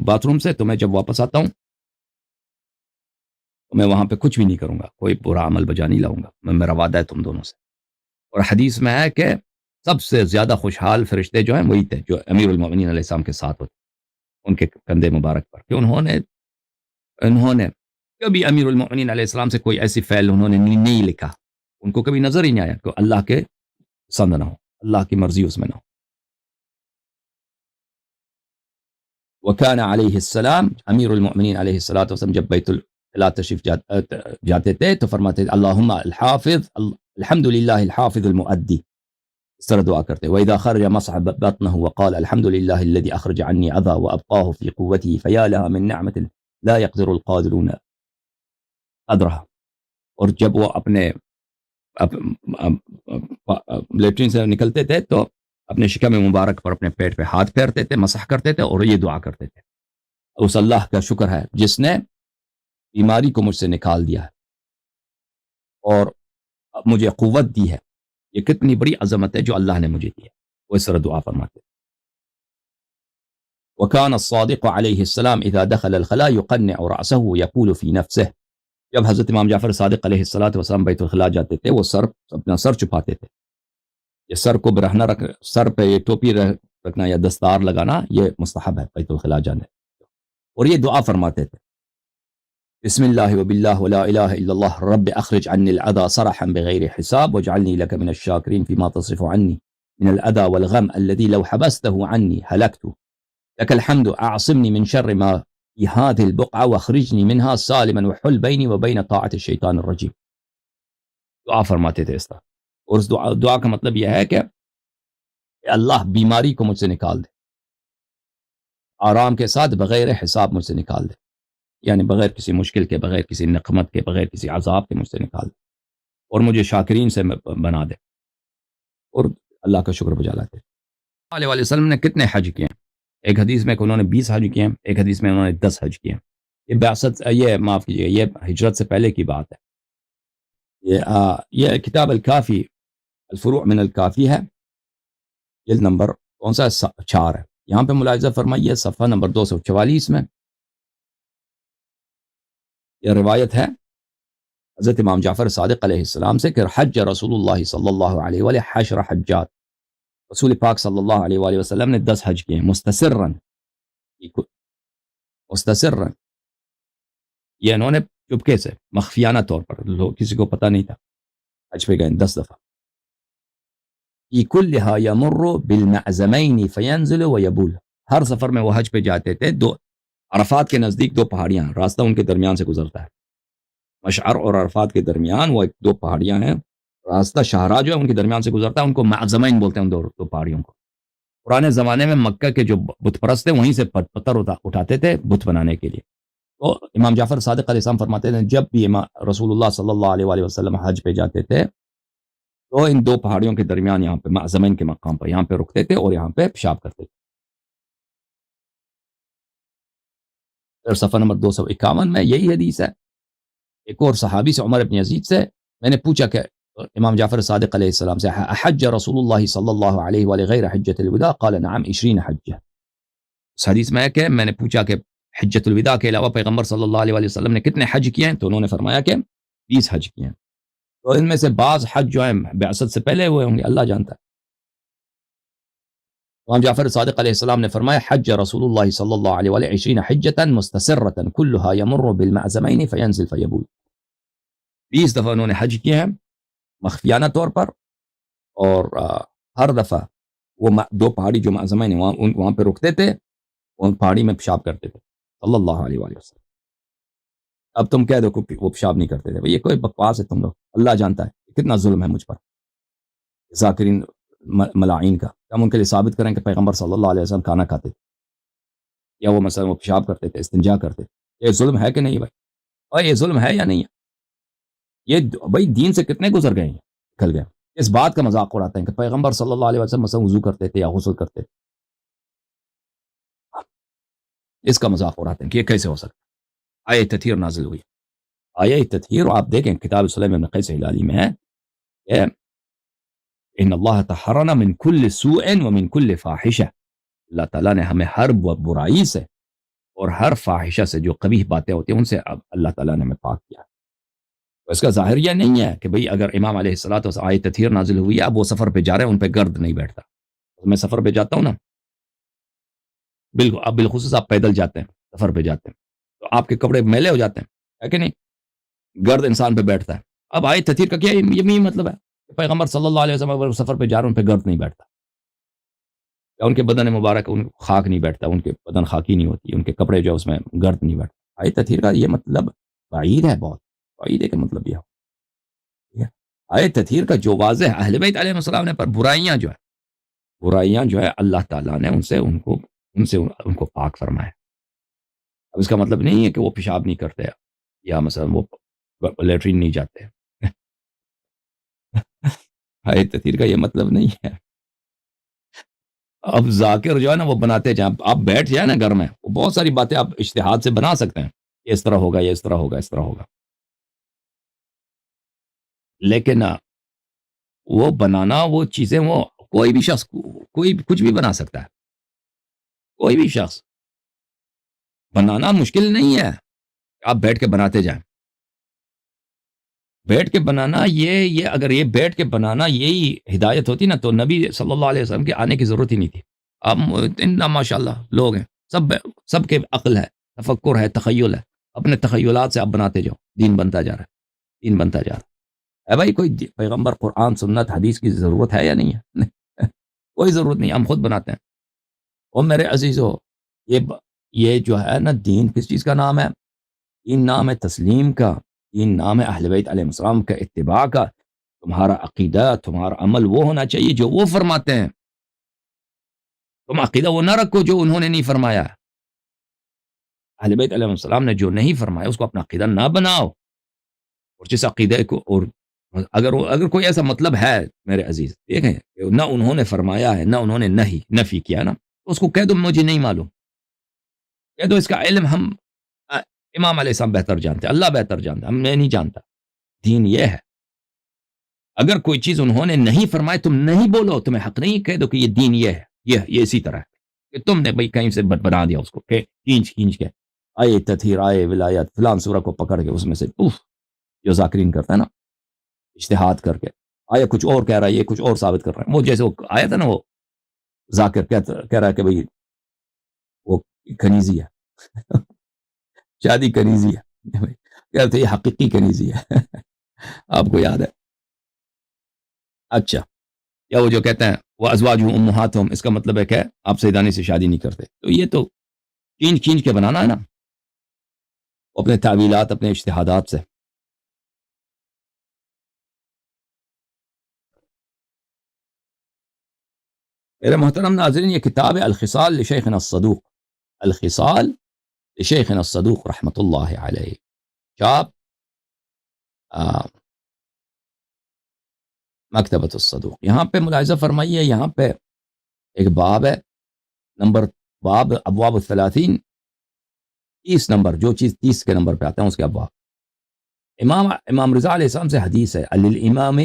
باتھ روم سے، تو میں جب واپس آتا ہوں تو میں وہاں پہ کچھ بھی نہیں کروں گا، کوئی برا عمل بجا نہیں لاؤں گا، میرا وعدہ ہے تم دونوں سے. اور حدیث میں ہے کہ سب سے زیادہ خوشحال فرشتے جو ہیں وہی تھے جو امیر المؤمنین علیہ السلام کے ساتھ ہوتے، ان کے کندھے مبارک پر، کہ انہوں نے کبھی امیر المؤمنین علیہ السلام سے کوئی ایسی فعل انہوں نے نہیں لکھا، ان کو کبھی نظر ہی نہیں آیا کہ اللہ کے پسند نہ ہو، اللہ کی مرضی اس میں نہ ہو. وکان علیہ السلام، امیر المؤمنین علیہ الصلوۃ والسلام جب بیت الخلاء تشریف جاتے تھے تو فرماتے تھے اللہم الحافظ الحمد للہ الحافظ المؤدی، اس طرح دعا کرتے. وإذا خرج مصعب بطنه وقال الحمد لله الذي أخرج عني أذى وأبقاه في قوته فيا لها من نعمة لا يقدر القادرون قدرها. اور جب وہ اپنے لیٹرین سے نکلتے تھے تو اپنے شکم مبارک پر اپنے پیٹ پہ ہاتھ پھیرتے تھے، مسح کرتے تھے اور یہ دعا کرتے تھے اس اللہ کا شکر ہے جس نے بیماری کو مجھ سے نکال دیا ہے اور مجھے قوت دی ہے، یہ کتنی بڑی عظمت ہے جو اللہ نے مجھے دی ہے. وہ اس طرح دعا فرماتے. وكان الصادق علیہ السلام اذا دخل الخلاء يقنع رأسه ويقول في نفسه، جب حضرت امام جعفر صادق علیہ السلام بیت الخلاء جاتے تھے وہ اپنا سر چھپاتے تھے. یہ سر کو برہنہ سر پہ یہ ٹوپی رکھنا یا دستار لگانا یہ مستحب ہے بیت الخلاء جانے. اور یہ دعا فرماتے تھے بسم اللہ وباللہ ولا الہ الا اللہ رب اخرج عنی العذى صرحا بغیر حساب واجعلنی لك من الشاکرین فيما تصرف عنی من الأذى والغم الذي لو حبسته عني هلكت لك الحمد اعصمني من شر ما في هذه البقعة واخرجني منها سالما وحل بيني وبين طاعة الشيطان الرجيم. دعا فرماتے تھے اس طرح. اور اس دعا کا مطلب یہ ہے کہ اللہ بیماری کو مجھ سے نکال دے، آرام کے ساتھ بغیر حساب مجھ سے نکال دے، یعنی بغیر کسی مشکل کے، بغیر کسی نقمت کے، بغیر کسی عذاب کے مجھ سے نکال دے اور مجھے شاکرین سے بنا دے اور اللہ کا شکر بجا لاتے. علیہ وسلم نے کتنے حج کیے ہیں؟ ایک حدیث میں کہ انہوں نے 20 حج کیے ہیں، ایک حدیث میں انہوں نے 10 حج کیے ہیں. یہ معاف کیجیے، یہ ہجرت سے پہلے کی بات ہے. یہ کتاب الکافی الفروع من الکافی ہے، جلد نمبر کون سا 4 ہے. یہاں پہ ملاحظہ فرمائیے صفحہ نمبر 244 میں یہ روایت ہے حضرت امام جعفر صادق علیہ السلام سے کہ حج رسول اللہ صلی اللہ علیہ وآلہ 10 حجات، رسول پاک صلی اللہ علیہ وآلہ وسلم نے 10 حج کیے ہیں مستسرن. یہ انہوں نے چپکے سے مخفیانہ طور پر، کسی کو پتہ نہیں تھا، حج پہ گئے 10 دفعہ. فی کلھا یمر بالمعزمین فینزل ویبول، ہر سفر میں وہ حج پہ جاتے تھے. عرفات کے نزدیک 2 پہاڑیاں، راستہ ان کے درمیان سے گزرتا ہے، مشعر اور عرفات کے درمیان وہ 2 پہاڑیاں ہیں، راستہ شاہراہ جو ہے ان کے درمیان سے گزرتا ہے، ان کو معزمین بولتے ہیں ان 2 پہاڑیوں کو. پرانے زمانے میں مکہ کے جو بت پرست تھے وہیں سے پتھر اٹھاتے تھے بت بنانے کے لیے. تو امام جعفر صادق علیہ السلام فرماتے ہیں جب بھی رسول اللہ صلی اللہ علیہ وآلہ وسلم حج پہ جاتے تھے تو ان 2 پہاڑیوں کے درمیان یہاں پہ معزمین کے مقام پر یہاں پہ رکتے تھے اور یہاں پہ پیشاب کرتے تھے. پھر صفحہ نمبر 251 میں یہی حدیث ہے. ایک اور صحابی سے عمر بن یزید سے میں نے پوچھا کہ امام جعفر صادق علیہ السلام سے حج رسول اللہ صلی اللہ علیہ وآلہ غیر حجۃ الوداع قال نعم 20 حجہ. اس حدیث میں ہے کہ میں نے پوچھا کہ حجۃ الوداع کے علاوہ پیغمبر صلی اللہ علیہ وآلہ وسلم نے کتنے حج کیے ہیں؟ تو انہوں نے فرمایا کہ 20 حج کیے ہیں. تو ان میں سے بعض حج جو ہیں بعثت سے پہلے ہوئے ہوں گے، اللہ جانتا ہے. امام جعفر صادق علیہ السلام نے فرمایا حج رسول اللہ صلی اللہ علیہ وآلہ 20 حجۃ مستسرۃ کلھا یمر بالمعزمین فینزل فیبول. 20 دفعہ انہوں نے حج کیے ہیں مخفیانہ طور پر، اور ہر دفعہ وہ 2 پہاڑی جو معزمین ہیں وہاں پہ رکتے تھے، ان پہاڑی میں پیشاب کرتے تھے صلی اللہ علیہ وآلہ وسلم. اب تم کہہ دو کہ وہ پیشاب نہیں کرتے تھے، بھئی یہ کوئی بکواس ہے تم لوگ، اللہ جانتا ہے کتنا ظلم ہے مجھ پر ذاکرین ملاعین کا. ہم ان کے لیے ثابت کریں کہ پیغمبر صلی اللہ علیہ وسلم کھانا کھاتے تھے یا وہ مثلا وہ پیشاب کرتے تھے، استنجا کرتے تھے. یہ ظلم ہے کہ نہیں بھائی؟ اور یہ ظلم ہے یا نہیں ہے؟ یہ بھائی دین سے کتنے گزر گئے ہیں، نکل گئے. اس بات کا مذاق اڑاتے ہیں کہ پیغمبر صلی اللہ علیہ وسلم مثلا وضو کرتے تھے یا غسل کرتے تھے. اس کا مذاق اڑاتے ہیں کہ یہ کیسے ہو سکتا ہے. آیہ تطہیر نازل ہوئی. آیہ تطہیر آپ دیکھیں کتاب سلیم ابن قیس ہلالی میں ہے کہ ان اللہ طہرنا من کل سوء ومن کل فاحشہ، اللہ تعالیٰ نے ہمیں ہر برائی سے اور ہر فاحشہ سے جو قبیح باتیں ہوتی ہیں ان سے اللہ تعالیٰ نے ہمیں پاک کیا. تو اس کا ظاہر یہ نہیں ہے کہ بھئی اگر امام علیہ الصلوۃ والسلام آیہ تطہیر نازل ہوئی ہے اب وہ سفر پہ جا رہے ہیں ان پہ گرد نہیں بیٹھتا. میں سفر پہ جاتا ہوں نا، بالکل اب بالخصوص آپ پیدل جاتے ہیں، سفر پہ جاتے ہیں تو آپ کے کپڑے میلے ہو جاتے ہیں، ہے کہ نہیں؟ گرد انسان پہ بیٹھتا ہے. اب آیہ تطہیر کا کیا یہ مطلب ہے کہ پیغمبر صلی اللہ علیہ وسلم اگر سفر پہ جا رہے ہیں ان پہ گرد نہیں بیٹھتا، یا ان کے بدن مبارک ان خاک نہیں بیٹھتا، ان کے بدن خاکی نہیں ہوتی، ان کے کپڑے جو ہے اس میں گرد نہیں بیٹھتا. آیہ تطہیر کا یہ مطلب بعید ہے، بہت بعید ہے کہ مطلب یہ ہو. آیہ تطہیر کا جو واضح اہل بیت علیہ السلام نے پر برائیاں جو ہے اللہ تعالیٰ نے ان کو پاک فرمایا. اب اس کا مطلب نہیں ہے کہ وہ پیشاب نہیں کرتے یا مثلا وہ لیٹرین نہیں جاتے. آیہ تطہیر کا یہ مطلب نہیں ہے. اب ذاکر جو ہے نا وہ بناتے جائیں، آپ بیٹھ جائیں نا گھر میں، وہ بہت ساری باتیں آپ اجتہاد سے بنا سکتے ہیں، یہ اس طرح ہوگا، یہ اس طرح ہوگا، اس طرح ہوگا، لیکن وہ بنانا وہ چیزیں وہ کوئی بھی شخص کوئی کچھ بھی بنا سکتا ہے. کوئی بھی شخص بنانا مشکل نہیں ہے، آپ بیٹھ کے بناتے جائیں. بیٹھ کے بنانا یہ اگر یہ بیٹھ کے بنانا یہی ہدایت ہوتی نا تو نبی صلی اللہ علیہ وسلم کے آنے کی ضرورت ہی نہیں تھی. اب اتنا ماشاء اللہ لوگ ہیں، سب کے عقل ہے، تفکر ہے، تخیل ہے، اپنے تخیلات سے آپ بناتے جاؤ، دین بنتا جا رہا ہے، دین بنتا جا رہا ہے. بھائی کوئی پیغمبر قرآن سنت حدیث کی ضرورت ہے یا نہیں ہے؟ کوئی ضرورت نہیں، ہم خود بناتے ہیں. اور میرے عزیزو یہ جو ہے نا دین کس چیز کا نام ہے؟ دین نام ہے تسلیم کا، دین نام ہے اہل بیت علیہ السلام کا اتباع کا. تمہارا عقیدہ، تمہارا عمل وہ ہونا چاہیے جو وہ فرماتے ہیں. تم عقیدہ وہ نہ رکھو جو انہوں نے نہیں فرمایا. اہل بیت علیہ السلام نے جو نہیں فرمایا اس کو اپنا عقیدہ نہ بناؤ. اور جس عقیدے کو اور اگر کوئی ایسا مطلب ہے میرے عزیز، دیکھیں نہ انہوں نے فرمایا ہے نہ انہوں نے نفی کیا نا، تو اس کو کہہ دو مجھے نہیں معلوم، کہہ دو اس کا علم ہم امام علیہ السلام بہتر جانتے، اللہ بہتر جانتا، میں نہیں جانتا. دین یہ ہے اگر کوئی چیز انہوں نے نہیں فرمائی تم نہیں بولو، تمہیں حق نہیں کہہ دو کہ یہ دین یہ ہے، یہ اسی طرح ہے کہ تم نے بھئی کہیں سے بنا دیا اس کو کہ کھینچ کے آئے تطہیر، آئے ولایت، فلان سورہ کو پکڑ کے اس میں سے جو ذاکرین کرتا ہے نا اجتہاد کر کے آیا کچھ اور کہہ رہا ہے، یہ کچھ اور ثابت کر رہا ہے. وہ جیسے وہ آیا تھا نا، وہ ذاکر کہہ رہا ہے کہ بھئی وہ کنیزی ہے شادی کنیزی ہے، کہتے یہ حقیقی کنیزی ہے. آپ کو یاد ہے؟ اچھا، یا وہ جو کہتے ہیں وہ ازواجہم امہاتہم، اس کا مطلب ہے کہ آپ سیدانی سے شادی نہیں کرتے. تو یہ تو کھینچ کے بنانا ہے نا اپنے تعویلات، اپنے اجتہادات سے. میرے محترم ناظرین، یہ کتاب ہے الخصال لشیخنا الصدوق، الخصال لشیخنا الصدوق رحمۃ اللہ علیہ، چاپ مکتبۃ الصدوق. یہاں پہ ملاحظہ فرمائیے، یہاں پہ ایک باب ہے، باب ابواب الثلاثین، 30 نمبر، جو چیز 30 کے نمبر پہ آتا ہے اس کے ابواب. امام رضا علیہ السلام سے حدیث ہے، للامام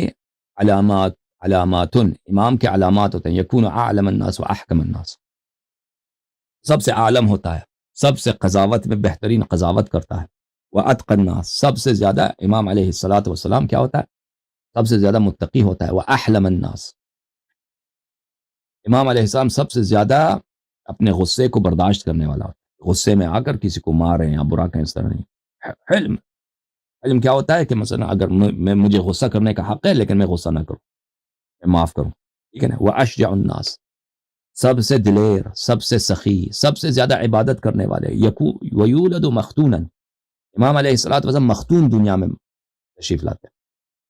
علامات، امام کے علامات ہوتے ہیں، یکون اعلم الناس و احکم الناس، سب سے عالم ہوتا ہے، سب سے قضاوت میں بہترین قضاوت کرتا ہے. واتقى الناس، سب سے زیادہ امام علیہ الصلوۃ والسلام کیا ہوتا ہے؟ سب سے زیادہ متقی ہوتا ہے. واحلم الناس، امام علیہ السلام سب سے زیادہ اپنے غصے کو برداشت کرنے والا ہوتا ہے. غصے میں آ کر کسی کو ماریں یا برا کہیں، اس طرح نہیں. علم کیا ہوتا ہے کہ مثلا اگر مجھے غصہ کرنے کا حق ہے لیکن میں غصہ نہ کروں، میں معاف کروں، ٹھیک ہے نا. واشجع الناس، سب سے دلیر، سب سے سخی، سب سے زیادہ عبادت کرنے والے. ویولد مختونا، امام علیہ الصلوۃ والسلام مختون دنیا میں تشریف لاتے ہیں.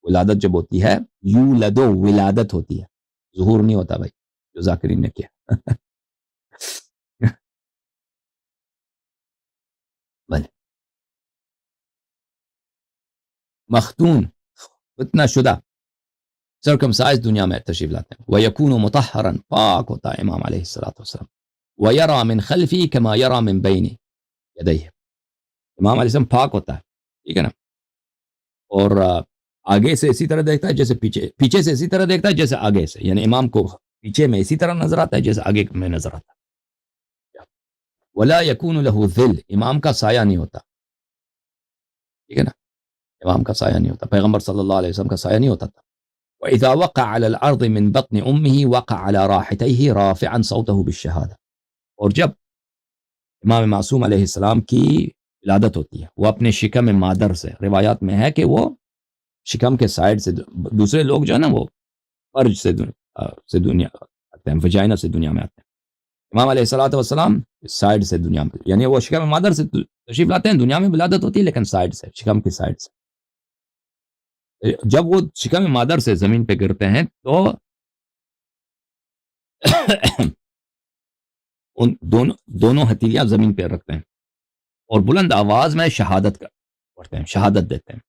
ولادت جب ہوتی ہے یولدو ولادت ہوتی ہے, ظہور نہیں ہوتا بھائی جو ذاکرین نے کیا. بھلے مختون اتنا شدہ سرکمسائز دنیا میں تشریف لاتے ہیں. وَيَكُونُ مُطَهَّرًا پاک ہوتا ہے امام علیہ الصلوۃ والسلام. وَيَرَى مِنْ خَلْفِهِ كَمَا يَرَى مِنْ بَيْنِ يَدَيْهِ, امام علیہ السلام پاک ہوتا ہے, ٹھیک ہے نا, اور آگے سے اسی طرح دیکھتا ہے جیسے پیچھے سے اسی طرح دیکھتا ہے جیسے آگے سے, یعنی امام کو پیچھے میں اسی طرح نظر آتا ہے جیسے آگے میں نظر آتا ہے. وَلَا يَكُونُ لَهُ ظِلٌّ, امام کا سایہ نہیں ہوتا, ٹھیک ہے نا, امام کا سایہ نہیں ہوتا, پیغمبر صلی اللہ علیہ وسلم کا سایہ نہیں ہوتا تھا. وَإِذَا وَقَعَ عَلَى الْأَرْضِ مِنْ بَطْنِ أُمِّهِ وَقَعَ عَلَى رَاحِتَيْهِ رَافِعًا صَوْتَهُ بِالشَّهَادَةِ, اور جب امام معصوم علیہ السلام کی ولادت ہوتی ہے وہ اپنے شکم مادر سے, روایات میں ہے کہ وہ شکم کے سائڈ سے, دوسرے لوگ جو ہے نا وہ فرج سے دنیا آتے ہیں, وجائنا سے دنیا میں آتے ہیں, امام علیہ الصلوۃ والسلام سائڈ سے دنیا میں, یعنی وہ شکم مادر سے تشریف لاتے ہیں, دنیا میں ولادت ہوتی ہے لیکن سائڈ سے, شکم کی سائڈ سے. جب وہ شکم مادر سے زمین پہ گرتے ہیں تو ان دونوں ہتھیلیاں زمین پہ رکھتے ہیں اور بلند آواز میں شہادت پڑھتے ہیں, شہادت دیتے ہیں.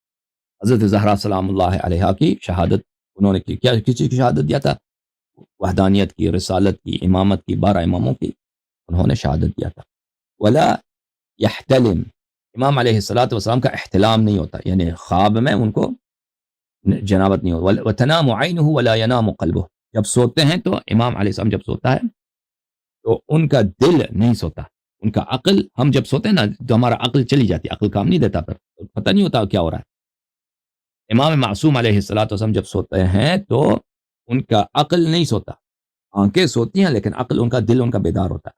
حضرت زہرا سلام اللہ علیہا کی شہادت انہوں نے کی. کیا کس چیز کی شہادت دیا تھا؟ وحدانیت کی, رسالت کی, امامت کی, 12 اماموں کی انہوں نے شہادت دیا تھا. ولا یحتلم, امام علیہ الصلوۃ والسلام کا احتلام نہیں ہوتا, یعنی خواب میں ان کو جنابت نہیں ہوتی. وتنام عینہ ولا ینام قلبہ, جب سوتے ہیں تو امام علیہ السلام جب سوتا ہے تو ان کا دل نہیں سوتا, ان کا عقل, ہم جب سوتے ہیں نا تو ہمارا عقل چلی جاتی, عقل کام نہیں دیتا, پر پتہ نہیں ہوتا کیا ہو رہا ہے. امام معصوم علیہ الصلوۃ والسلام جب سوتے ہیں تو ان کا عقل نہیں سوتا, آنکھیں سوتی ہیں لیکن عقل ان کا, دل ان کا بیدار ہوتا ہے.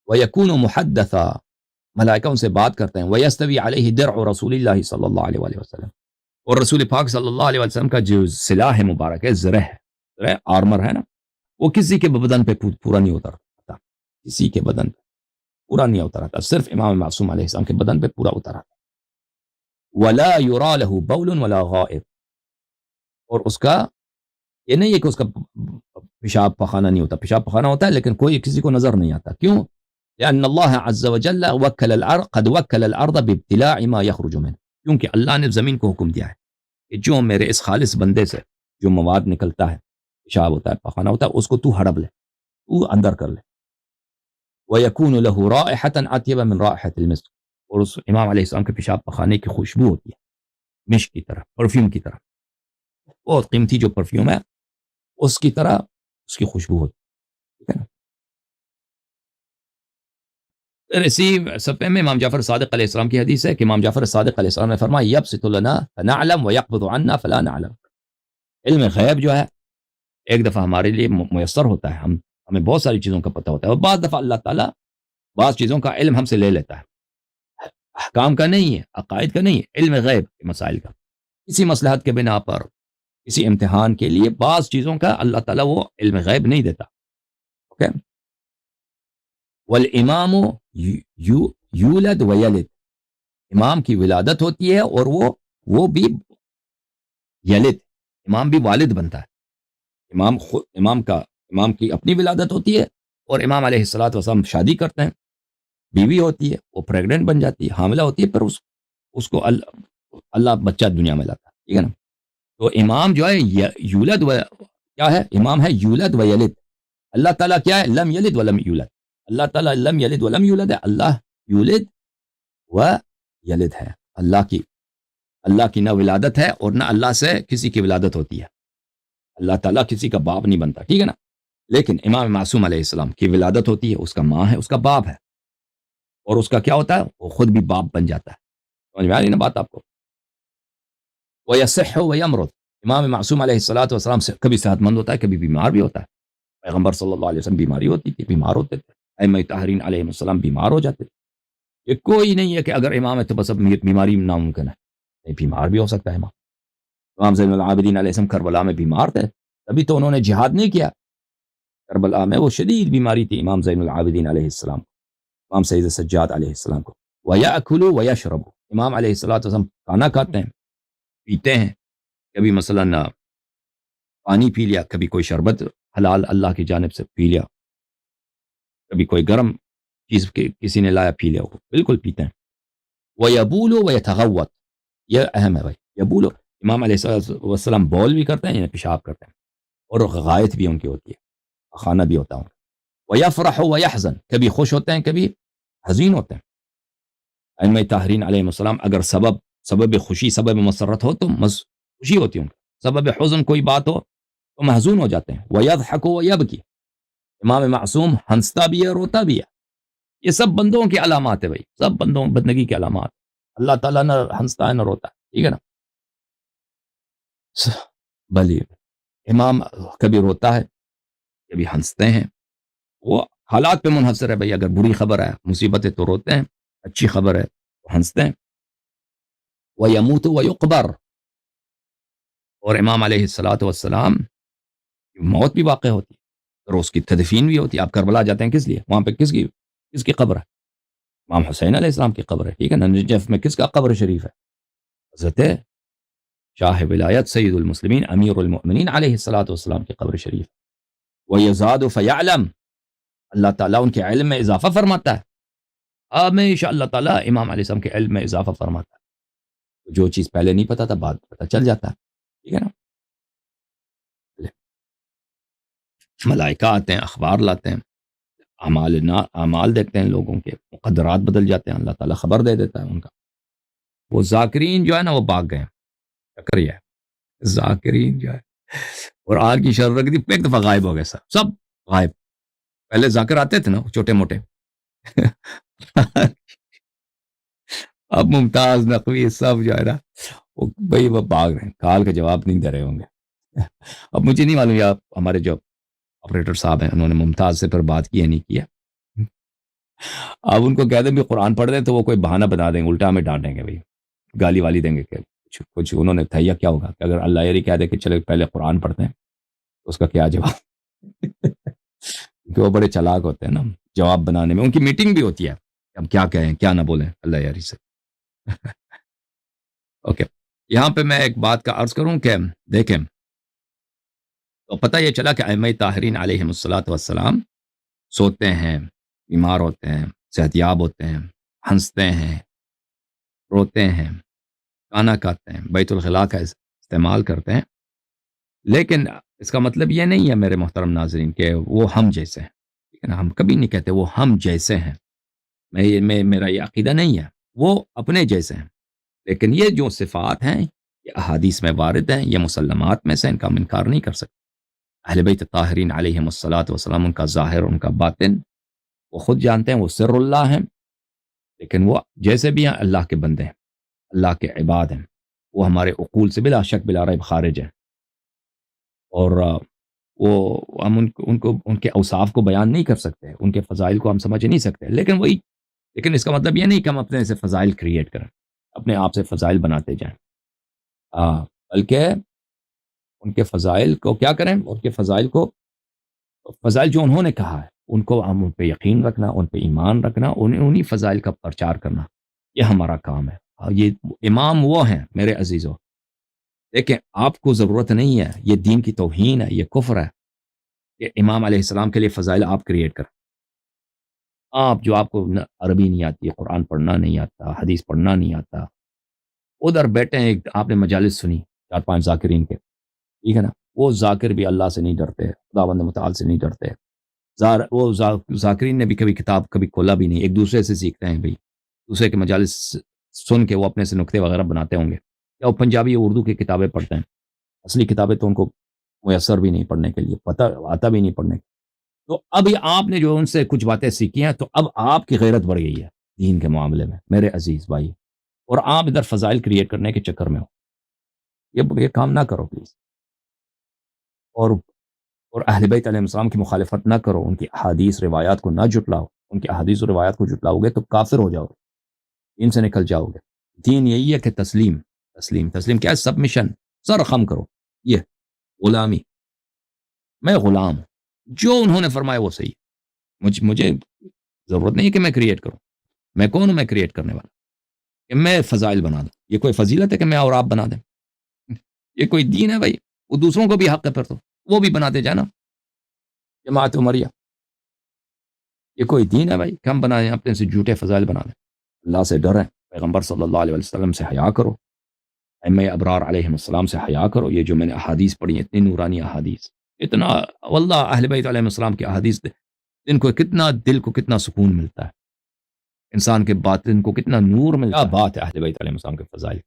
وَيَكُونُ مُحَدَّثًا, ملائکہ ان سے بات کرتے ہیں. وَيَسْتَوِي عَلَيْهِ دِرْعُ رَسُولِ اللَّهِ صلی اللہ علیہ وسلم, اور رسول پاک صلی اللہ علیہ وسلم کا جو سلاح مبارک ہے, زرہ ہے, زرہ آرمر ہے نا, وہ کسی کے بدن پہ پورا نہیں اترتا, کسی کے بدن پہ پورا نہیں اترتا, صرف امام معصوم علیہ السلام کے بدن پہ پورا اترا. وَلَا يُرَى لَهُ بَوْلٌ وَلَا غَائِطٌ, اور اس کا یہ نہیں ہے کہ اس کا پیشاب پخانہ نہیں ہوتا, پیشاب پخانہ ہوتا ہے لیکن کوئی کسی کو نظر نہیں آتا. کیوں؟ لأن اللہ عز وجل قد وکل الارض بابتلاع ما یخرج منه, کیونکہ اللہ نے زمین کو حکم دیا ہے کہ جو میرے اس خالص بندے سے جو مواد نکلتا ہے, پیشاب ہوتا ہے, پخانہ ہوتا ہے, اس کو تو ہڑپ لے, تو اندر کر لے. وَيَكُونُ لَهُ رَائِحَةً أَطْيَبَ مِنْ رَائِحَةِ الْمِسْكِ, اور اس امام علیہ السلام کے پیشاب پخانے کی خوشبو ہوتی ہے مشک کی طرح, پرفیوم کی طرح, بہت قیمتی جو پرفیوم ہے اس کی طرح اس کی خوشبو ہوتی ہے, ٹھیک ہے نا. پھر اسی صفحے میں امام جعفر صادق علیہ السلام کی حدیث ہے کہ امام جعفر صادق علیہ السلام نے فرمایا, یبسط لنا فنعلم ویقبض عنا فلا نعلم, علم غیب جو ہے ایک دفعہ ہمارے لیے میسر ہوتا ہے, ہمیں بہت ساری چیزوں کا پتہ ہوتا ہے, اور بعض دفعہ اللہ تعالیٰ بعض چیزوں کا علم ہم سے لے لیتا ہے, احکام کا نہیں ہے, عقائد کا نہیں ہے, علم غیب کے مسائل کا. کسی مصلحت کے بنا پر, کسی امتحان کے لیے بعض چیزوں کا اللہ تعالیٰ وہ علم غیب نہیں دیتا. اوکے. والامام یولد ویلد, امام کی ولادت ہوتی ہے اور وہ بھی یلد, امام بھی والد بنتا ہے. امام کی اپنی ولادت ہوتی ہے اور امام علیہ الصلوۃ والسلام شادی کرتے ہیں, بیوی ہوتی ہے, وہ پریگننٹ بن جاتی ہے, حاملہ ہوتی ہے, پر اس کو اللہ بچہ دنیا میں لاتا ہے, ٹھیک ہے نا. تو امام جو ہے یولد کیا ہے, امام ہے یولد و یلد. اللہ تعالیٰ کیا ہے, لم یلد ولم یولد, اللہ تعالیٰ لم یلد ولم یولد ہے, اللہ یولد و یلد ہے. اللہ کی نہ ولادت ہے اور نہ اللہ سے کسی کی ولادت ہوتی ہے, اللہ تعالیٰ کسی کا باپ نہیں بنتا, ٹھیک ہے نا. لیکن امام معصوم علیہ السلام کی ولادت ہوتی ہے, اس کا ماں ہے, اس کا باپ ہے, اور اس کا کیا ہوتا ہے, وہ خود بھی باپ بن جاتا ہے. سمجھ میں آ رہی نا بات آپ کو. وَيَصِحُّ وَيَمْرُضُ, امام معصوم علیہ الصلوۃ والسلام سے کبھی صحت مند ہوتا ہے, کبھی بیمار بھی ہوتا ہے. پیغمبر صلی اللہ علیہ وسلم بیماری ہوتی تھی, بیمار ہوتے تھے, ائمہ طاہرین علیہ السلام بیمار ہو جاتے تھے. یہ کوئی نہیں ہے کہ اگر امام ہے تو بس اب بیماری ناممکن ہے, نہیں, بیمار بھی ہو سکتا ہے. امام زین العابدین علیہ السلام کربلا میں بیمار تھے, تبھی تو انہوں نے جہاد نہیں کیا. کربلا میں وہ شدید بیماری تھی امام زین العابدین علیہ السلام, امام سید سجاد علیہ السلام کو. وَيَأْكُلُ وَيَشْرَبُ, امام علیہ الصلوۃ والسلام کھانا کھاتے ہیں، پیتے ہیں، کبھی مثلاً پانی پی لیا، کبھی کوئی شربت حلال اللہ کی جانب سے پی لیا، کبھی کوئی گرم چیز کسی نے لایا پی لیا، وہ بالکل پیتے ہیں. وَيَبُولُ وَيَتَغَوَّطُ، یہ اہم ہے بھائی. یبول، امام علیہ السلام بول بھی کرتے ہیں، یعنی پیشاب کرتے ہیں، اور غائط بھی ان کی ہوتی ہے، کھانا بھی ہوتا ہے. وَيَفْرَحُ وَيَحْزَنُ، کبھی خوش ہوتے ہیں، کبھی حزین ہوتے ہیں. ائمہ طاہرین علیہ السلام اگر سبب خوشی، سبب مسرت ہو تو خوشی ہوتی ہے ان کا، سبب حزن کوئی بات ہو تو محزون ہو جاتے ہیں. وَيَضْحَكُ وَيَبْكِي، امام معصوم ہنستا بھی ہے، روتا بھی ہے. یہ سب بندوں کی علامات ہے بھائی، سب بندگی کی علامات. اللہ تعالیٰ نہ ہنستا ہے نہ روتا ہے، ٹھیک ہے نا. بلی امام کبھی روتا ہے، کبھی ہنستے ہیں، وہ حالات پہ منحصر ہے بھائی. اگر بری خبر ہے، مصیبت ہے تو روتے ہیں، اچھی خبر ہے تو ہنستے ہیں. وَيَمُوتُ وَيُقْبَرُ، اور امام علیہ الصلوۃ والسلام کی موت بھی واقع ہوتی ہے، اور اس کی تدفین بھی ہوتی ہے. آپ کربلا جاتے ہیں کس لیے؟ وہاں پہ کس کی قبر ہے؟ امام حسین علیہ السلام کی قبر ہے، ٹھیک ہے نا. نجف میں کس کا قبر شریف ہے؟ حضرت شاہ ولایت سید المسلمین امیر المؤمنین علیہ الصلوۃ والسلام کی قبر شریف. وَيَزَادُ فَيَعْلَمُ، اللہ تعالیٰ ان کے علم میں اضافہ فرماتا ہے. ہمیشہ اللہ تعالیٰ امام علیہ السلام کے علم میں اضافہ فرماتا ہے. جو چیز پہلے نہیں پتا تھا بعد پتہ چل جاتا ہے، ٹھیک ہے نا. ملائکہ آتے ہیں، اخبار لاتے ہیں، اعمال دیکھتے ہیں، لوگوں کے مقدرات بدل جاتے ہیں، اللہ تعالیٰ خبر دے دیتا ہے ان کا. وہ ذاکرین جو ہے نا وہ بھاگ گئے، چکر یہ ہے، ذاکرین جو ہے اور آگ کی شر رکھ دی، ایک دفعہ غائب ہو گئے، سب غائب. پہلے ذاکر آتے تھے نا چھوٹے موٹے اب ممتاز نقوی سب جو ہے نا وہ بھائی وہ بھاگ رہے ہیں، کال کا جواب نہیں دے رہے ہوں گے. اب مجھے نہیں معلوم یا ہمارے جو آپریٹر صاحب ہیں انہوں نے ممتاز سے پر بات کی ہے نہیں کیا. اب ان کو کہہ دیں بھی قرآن پڑھ دیں تو وہ کوئی بہانہ بنا دیں گے، الٹا ہمیں ڈانٹیں گے بھائی، گالی والی دیں گے کہ کچھ انہوں نے تھیا کیا ہوگا کہ اگر اللہ یہ کہہ دے کہ چلے پہلے قرآن پڑھتے ہیں تو اس کا کیا جواب کہ وہ بڑے چلاک ہوتے ہیں نا جواب بنانے میں، ان کی میٹنگ بھی ہوتی ہے اب کیا کہیں کیا نہ بولیں اللہ یاری سے. اوکے، یہاں پہ میں ایک بات کا عرض کروں کہ دیکھیں تو پتہ یہ چلا کہ ائمہ طاہرین علیہ الصلوۃ والسلام سوتے ہیں، بیمار ہوتے ہیں، صحت یاب ہوتے ہیں، ہنستے ہیں، روتے ہیں، کھانا کھاتے ہیں، بیت الخلاء کا استعمال کرتے ہیں. لیکن اس کا مطلب یہ نہیں ہے میرے محترم ناظرین کہ وہ ہم جیسے ہیں، ٹھیک ہے نا. ہم کبھی نہیں کہتے وہ ہم جیسے ہیں، میرا یہ عقیدہ نہیں ہے، وہ اپنے جیسے ہیں. لیکن یہ جو صفات ہیں یہ احادیث میں وارد ہیں، یہ مسلمات میں سے، ان کا ہم انکار نہیں کر سکتے. اہل بیت طاہرین علیہم الصلوۃ والسلام، ان کا ظاہر ان کا باطن وہ خود جانتے ہیں، وہ سر اللہ ہیں، لیکن وہ جیسے بھی ہیں اللہ کے بندے ہیں، اللہ کے عباد ہیں. وہ ہمارے عقول سے بلا شک بلا ریب خارج ہیں، اور وہ ہم ان کے اوصاف کو بیان نہیں کر سکتے، ان کے فضائل کو ہم سمجھ نہیں سکتے. لیکن اس کا مطلب یہ نہیں کہ ہم اپنے سے فضائل کریٹ کریں، اپنے آپ سے فضائل بناتے جائیں. بلکہ ان کے فضائل کو کیا کریں، ان کے فضائل جو انہوں نے کہا ہے ان کو ہم ان پہ یقین رکھنا، ان پہ ایمان رکھنا، انہی فضائل کا پرچار کرنا، یہ ہمارا کام ہے. یہ امام وہ ہیں میرے عزیزو، دیکھیں آپ کو ضرورت نہیں ہے، یہ دین کی توہین ہے، یہ کفر ہے کہ امام علیہ السلام کے لیے فضائل آپ کریٹ کریں. آپ کو عربی نہیں آتی، قرآن پڑھنا نہیں آتا، حدیث پڑھنا نہیں آتا، ادھر بیٹھے ہیں، آپ نے مجالس سنی 4-5 ذاکرین کے، ٹھیک ہے نا. وہ ذاکر بھی اللہ سے نہیں ڈرتے، خداوند متعال سے نہیں ڈرتے. وہ ذاکرین نے بھی کبھی کتاب کبھی کھولا بھی نہیں، ایک دوسرے سے سیکھتے ہیں بھائی، دوسرے کے مجالس سن کے وہ اپنے سے نکتے وغیرہ بناتے ہوں گے، یا وہ پنجابی یا اردو کی کتابیں پڑھتے ہیں، اصلی کتابیں تو ان کو میسر بھی نہیں پڑھنے کے لیے، پتہ آتا بھی نہیں پڑھنے کے. تو اب آپ نے جو ان سے کچھ باتیں سیکھی ہیں تو اب آپ کی غیرت بڑھ گئی ہے دین کے معاملے میں میرے عزیز بھائی، اور آپ ادھر فضائل کریٹ کرنے کے چکر میں ہو. یہ کام نہ کرو پلیز. اور اہل بیت علیہ السلام کی مخالفت نہ کرو، ان کی احادیث روایات کو نہ جھٹلاؤ. ان کی احادیث و روایات کو جھٹلاؤ گے تو کافر ہو جاؤ گے، دین سے نکل جاؤ گے. دین یہی ہے کہ تسلیم کیا ہے؟ سبمیشن، سر خم کرو. یہ غلامی، میں غلام ہوں، جو انہوں نے فرمایا وہ صحیح ہے. مجھے ضرورت نہیں کہ میں کریٹ کروں، میں کون ہوں میں کریٹ کرنے والا. کہ میں فضائل بنا دوں. یہ کوئی فضیلت ہے کہ میں اور آپ بنا دیں؟ یہ کوئی دین ہے بھائی؟ وہ دوسروں کو بھی حق ہے پھر تو وہ بھی بناتے جائے نا. جماعت عمریہ یہ کوئی دین ہے بھائی کہ ہم بنائیں اپنے سے جھوٹے فضائل بنا دیں؟ اللہ سے ڈریں، پیغمبر صلی اللہ علیہ وسلم سے حیا کرو، ائمہ ابرار علیہ السلام سے حیا کرو. یہ جو میں نے احادیث پڑھی اتنی نورانی احادیث، اتنا واللہ اہل بیت علیہ السلام کی احادیث ان کو کتنا دل کو کتنا سکون ملتا ہے، انسان کے باطن کو کتنا نور ملتا ہے. کیا بات ہے اہل بیت علیہ السلام کے فضائل.